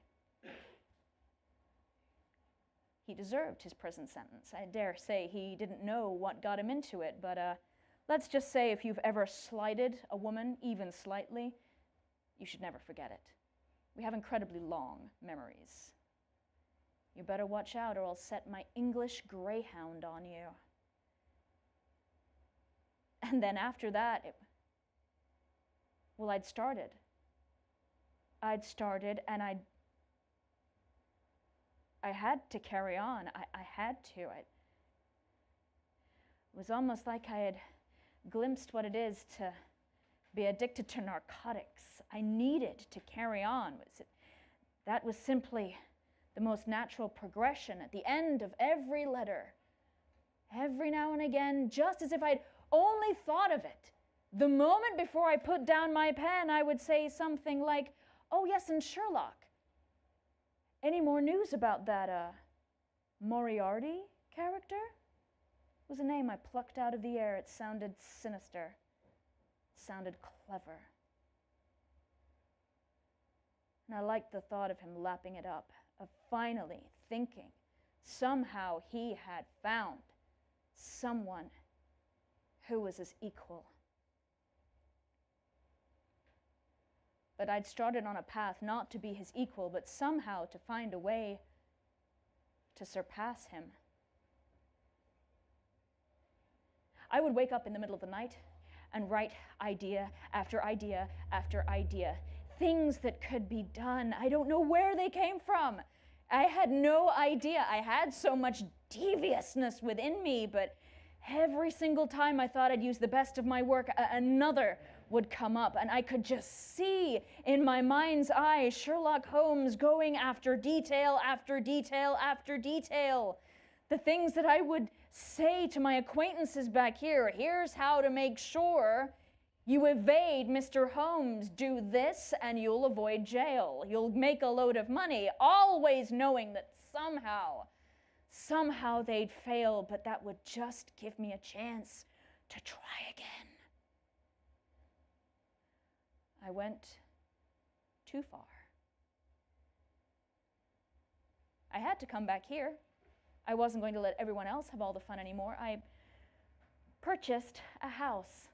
He deserved his prison sentence. I dare say he didn't know what got him into it, but let's just say if you've ever slighted a woman, even slightly, you should never forget it. We have incredibly long memories. You better watch out or I'll set my English greyhound on you. And then after that, I'd started. And I had to carry on. I had to. It was almost like I had glimpsed what it is to be addicted to narcotics. I needed to carry on. That was simply the most natural progression at the end of every letter. Every now and again, just as if I'd only thought of it. The moment before I put down my pen, I would say something like, oh yes, and Sherlock. Any more news about that Moriarty character? It was a name I plucked out of the air. It sounded sinister. It sounded clever. And I liked the thought of him lapping it up, of finally thinking somehow he had found someone who was his equal. But I'd started on a path not to be his equal, but somehow to find a way to surpass him. I would wake up in the middle of the night and write idea after idea after idea. Things that could be done. I don't know where they came from. I had no idea. I had so much deviousness within me, but every single time I thought I'd use the best of my work, another would come up, and I could just see in my mind's eye Sherlock Holmes going after detail after detail after detail. The things that I would say to my acquaintances back here, here's how to make sure you evade Mr. Holmes. Do this and you'll avoid jail. You'll make a load of money, always knowing that somehow they'd fail, but that would just give me a chance to try again. I went too far. I had to come back here. I wasn't going to let everyone else have all the fun anymore. I purchased a house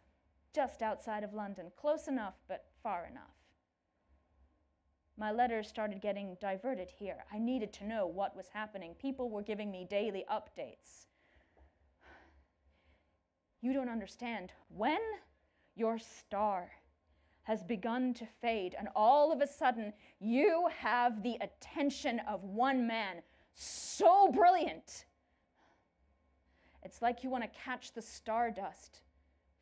just outside of London, close enough but far enough. My letters started getting diverted here. I needed to know what was happening. People were giving me daily updates. You don't understand. When your star has begun to fade and all of a sudden you have the attention of one man, so brilliant, it's like you want to catch the stardust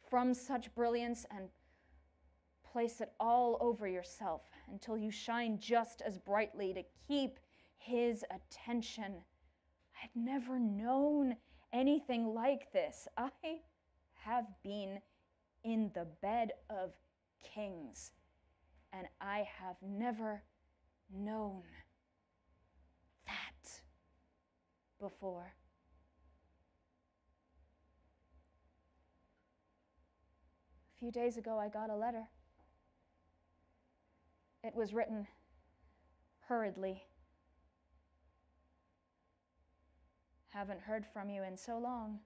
from such brilliance and place it all over yourself until you shine just as brightly to keep his attention. I had never known anything like this. I have been in the bed of kings, and I have never known that before. A few days ago, I got a letter. It was written hurriedly. Haven't heard from you in so long.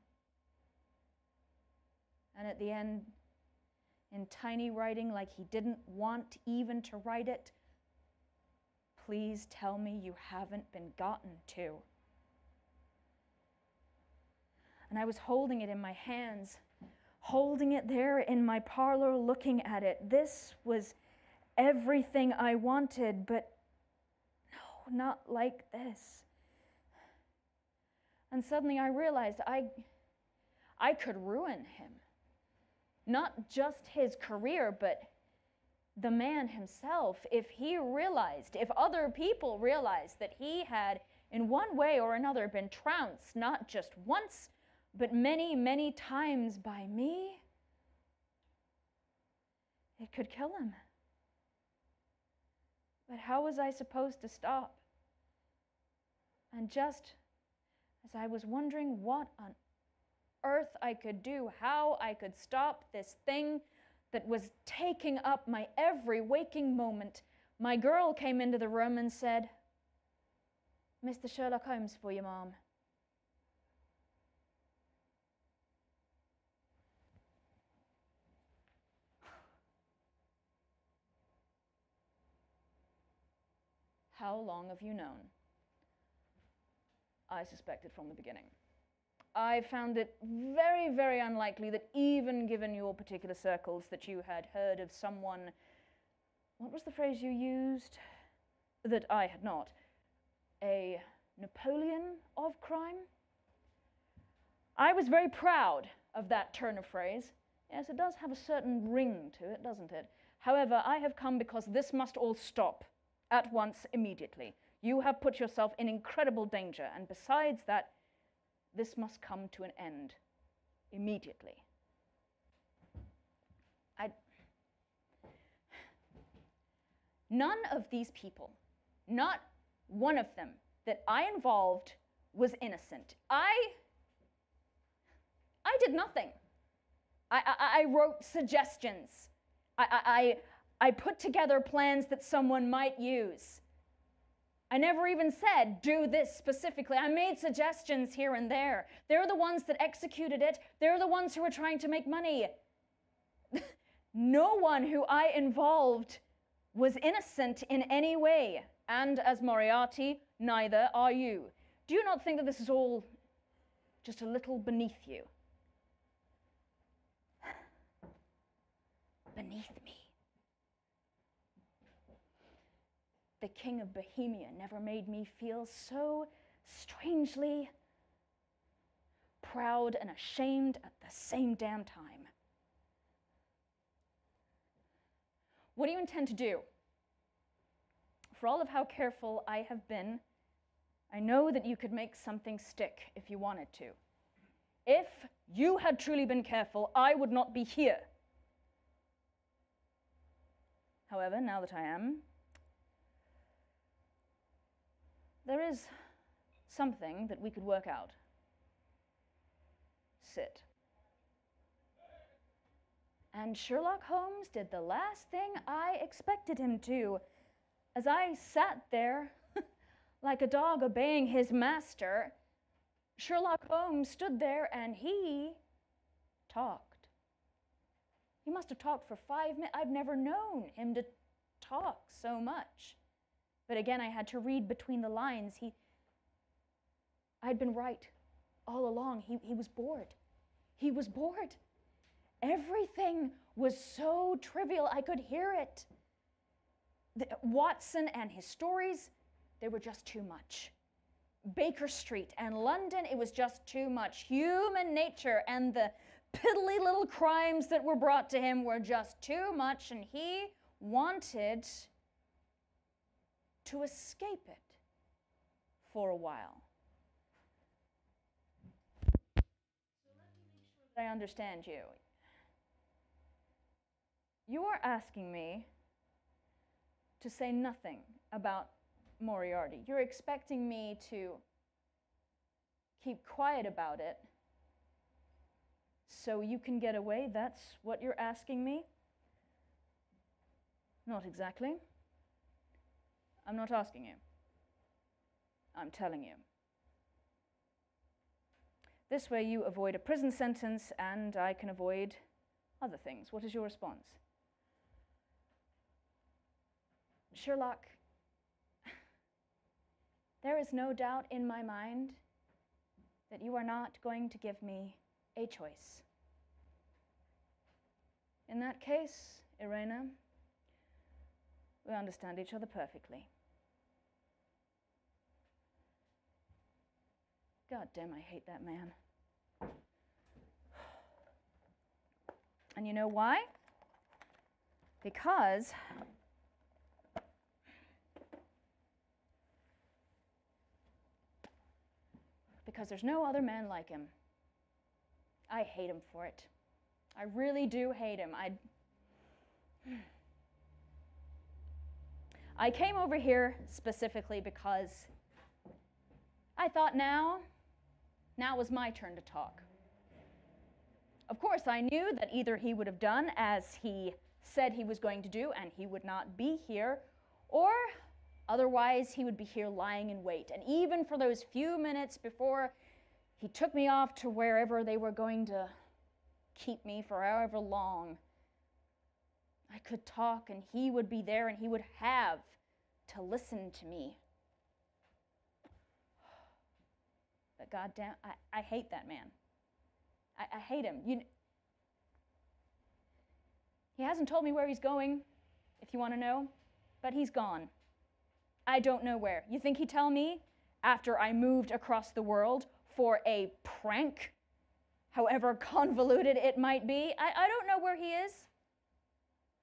And at the end, in tiny writing, like he didn't want even to write it, please tell me you haven't been gotten to. And I was holding it in my hands, holding it there in my parlor, looking at it. This was everything I wanted, but no, not like this. And suddenly I realized I could ruin him. Not just his career, but the man himself. If he realized, if other people realized that he had, in one way or another, been trounced, not just once, but many, many times by me, it could kill him. But how was I supposed to stop? And just as I was wondering what on earth I could do, how I could stop this thing that was taking up my every waking moment, my girl came into the room and said, "Mr. Sherlock Holmes for you, Mom." How long have you known? I suspected from the beginning. I found it very, very unlikely that even given your particular circles that you had heard of someone, what was the phrase you used? That I had not. A Napoleon of crime? I was very proud of that turn of phrase. Yes, it does have a certain ring to it, doesn't it? However, I have come because this must all stop at once, immediately. You have put yourself in incredible danger, and besides that, this must come to an end immediately. None of these people, not one of them that I involved, was innocent. I did nothing. I wrote suggestions. I put together plans that someone might use. I never even said, do this specifically. I made suggestions here and there. They're the ones that executed it. They're the ones who were trying to make money. No one who I involved was innocent in any way. And as Moriarty, neither are you. Do you not think that this is all just a little beneath you? Beneath me. The King of Bohemia never made me feel so strangely proud and ashamed at the same damn time. What do you intend to do? For all of how careful I have been, I know that you could make something stick if you wanted to. If you had truly been careful, I would not be here. However, now that I am, there is something that we could work out. Sit. And Sherlock Holmes did the last thing I expected him to. As I sat there, like a dog obeying his master, Sherlock Holmes stood there and he talked. He must have talked for 5 minutes. I've never known him to talk so much. But again, I had to read between the lines. I'd been right all along. He was bored. He was bored. Everything was so trivial. I could hear it. Watson and his stories, they were just too much. Baker Street and London, it was just too much. Human nature and the piddly little crimes that were brought to him were just too much, and he wanted to escape it for a while. So let me make sure that I understand you. You are asking me to say nothing about Moriarty. You're expecting me to keep quiet about it so you can get away? That's what you're asking me? Not exactly. I'm not asking you. I'm telling you. This way you avoid a prison sentence and I can avoid other things. What is your response? Sherlock, there is no doubt in my mind that you are not going to give me a choice. In that case, Irena, we understand each other perfectly. God damn, I hate that man. And you know why? Because there's no other man like him. I hate him for it. I really do hate him. I came over here specifically because I thought now was my turn to talk. Of course, I knew that either he would have done as he said he was going to do and he would not be here, or otherwise he would be here lying in wait. And even for those few minutes before he took me off to wherever they were going to keep me for however long, I could talk and he would be there and he would have to listen to me. But goddamn, I hate that man. I hate him. He hasn't told me where he's going, if you want to know, but he's gone. I don't know where. You think he'd tell me after I moved across the world for a prank, however convoluted it might be? I don't know where he is.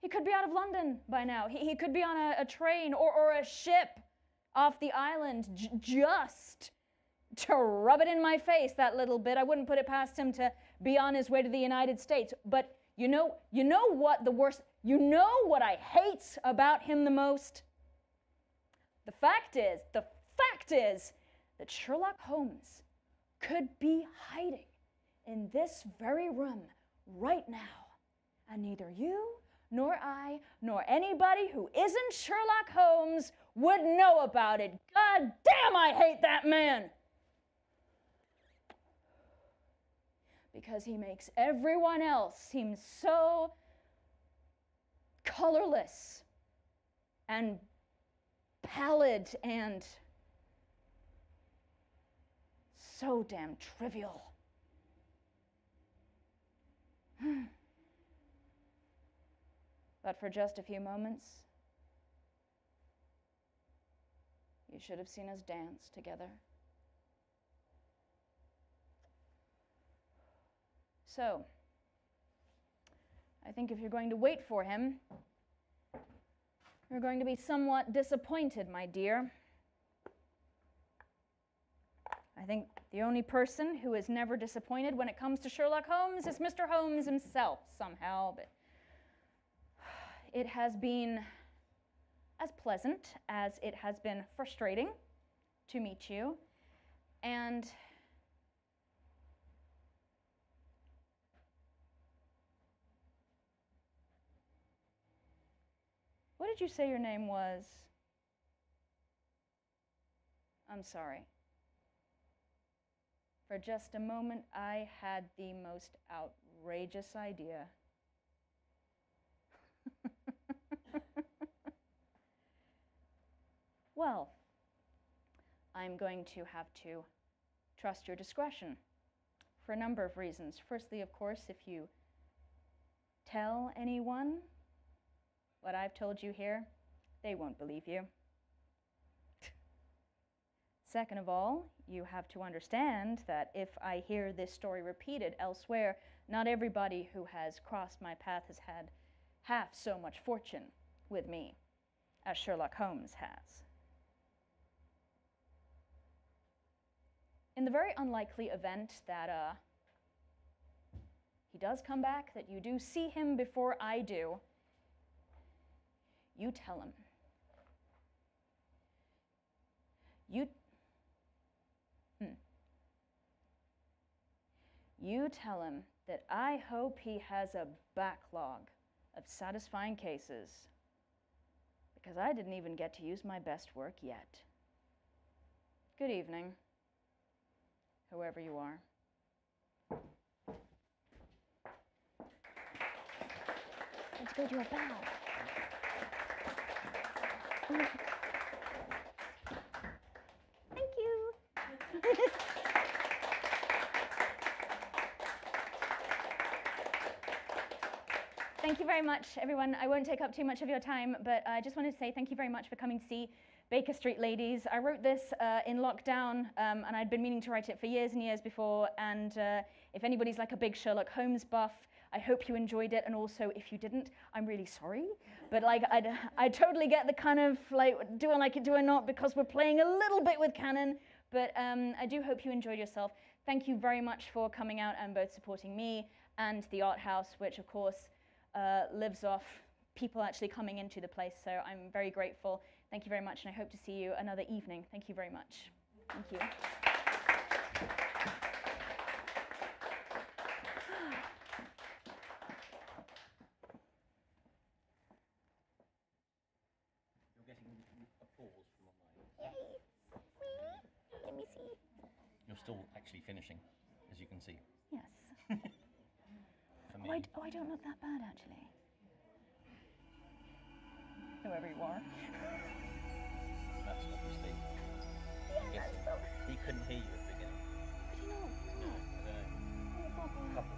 He could be out of London by now. He could be on a train or a ship off the island just to rub it in my face that little bit. I wouldn't put it past him to be on his way to the United States. But you know what the worst, you know what I hate about him the most? The fact is that Sherlock Holmes could be hiding in this very room right now. And neither you nor I nor anybody who isn't Sherlock Holmes would know about it. God damn, I hate that man! Because he makes everyone else seem so colorless and pallid and so damn trivial. But for just a few moments, you should have seen us dance together. So, I think if you're going to wait for him, you're going to be somewhat disappointed, my dear. I think the only person who is never disappointed when it comes to Sherlock Holmes is Mr. Holmes himself, somehow. But it has been as pleasant as it has been frustrating to meet you. And what did you say your name was? I'm sorry. For just a moment, I had the most outrageous idea Well, I'm going to have to trust your discretion for a number of reasons. Firstly, of course, if you tell anyone what I've told you here, they won't believe you. Second of all, you have to understand that if I hear this story repeated elsewhere, not everybody who has crossed my path has had half so much fortune with me as Sherlock Holmes has. In the very unlikely event that he does come back, that you do see him before I do, you tell him. You tell him that I hope he has a backlog of satisfying cases, because I didn't even get to use my best work yet. Good evening, whoever you are. Let's go do a bow. Thank you. Thank you very much, everyone. I won't take up too much of your time, but I just wanted to say thank you very much for coming to see Baker Street Ladies. I wrote this in lockdown, and I'd been meaning to write it for years and years before, and if anybody's like a big Sherlock Holmes buff, I hope you enjoyed it, and also if you didn't, I'm really sorry. But like, I totally get the kind of like, do I like it, do I not, because we're playing a little bit with canon, but I do hope you enjoyed yourself. Thank you very much for coming out and both supporting me and the art house, which of course lives off people actually coming into the place, so I'm very grateful. Thank you very much, and I hope to see you another evening. Thank you very much. Thank you. You're getting applause from online. Yay! Really? Let me see. You're still actually finishing, as you can see. Yes. For me. Oh, I don't look that bad, actually. Whoever you are. That's obviously. Yeah, that's so... He couldn't hear you at the beginning. But you know, I don't know. oh, Papa. Couple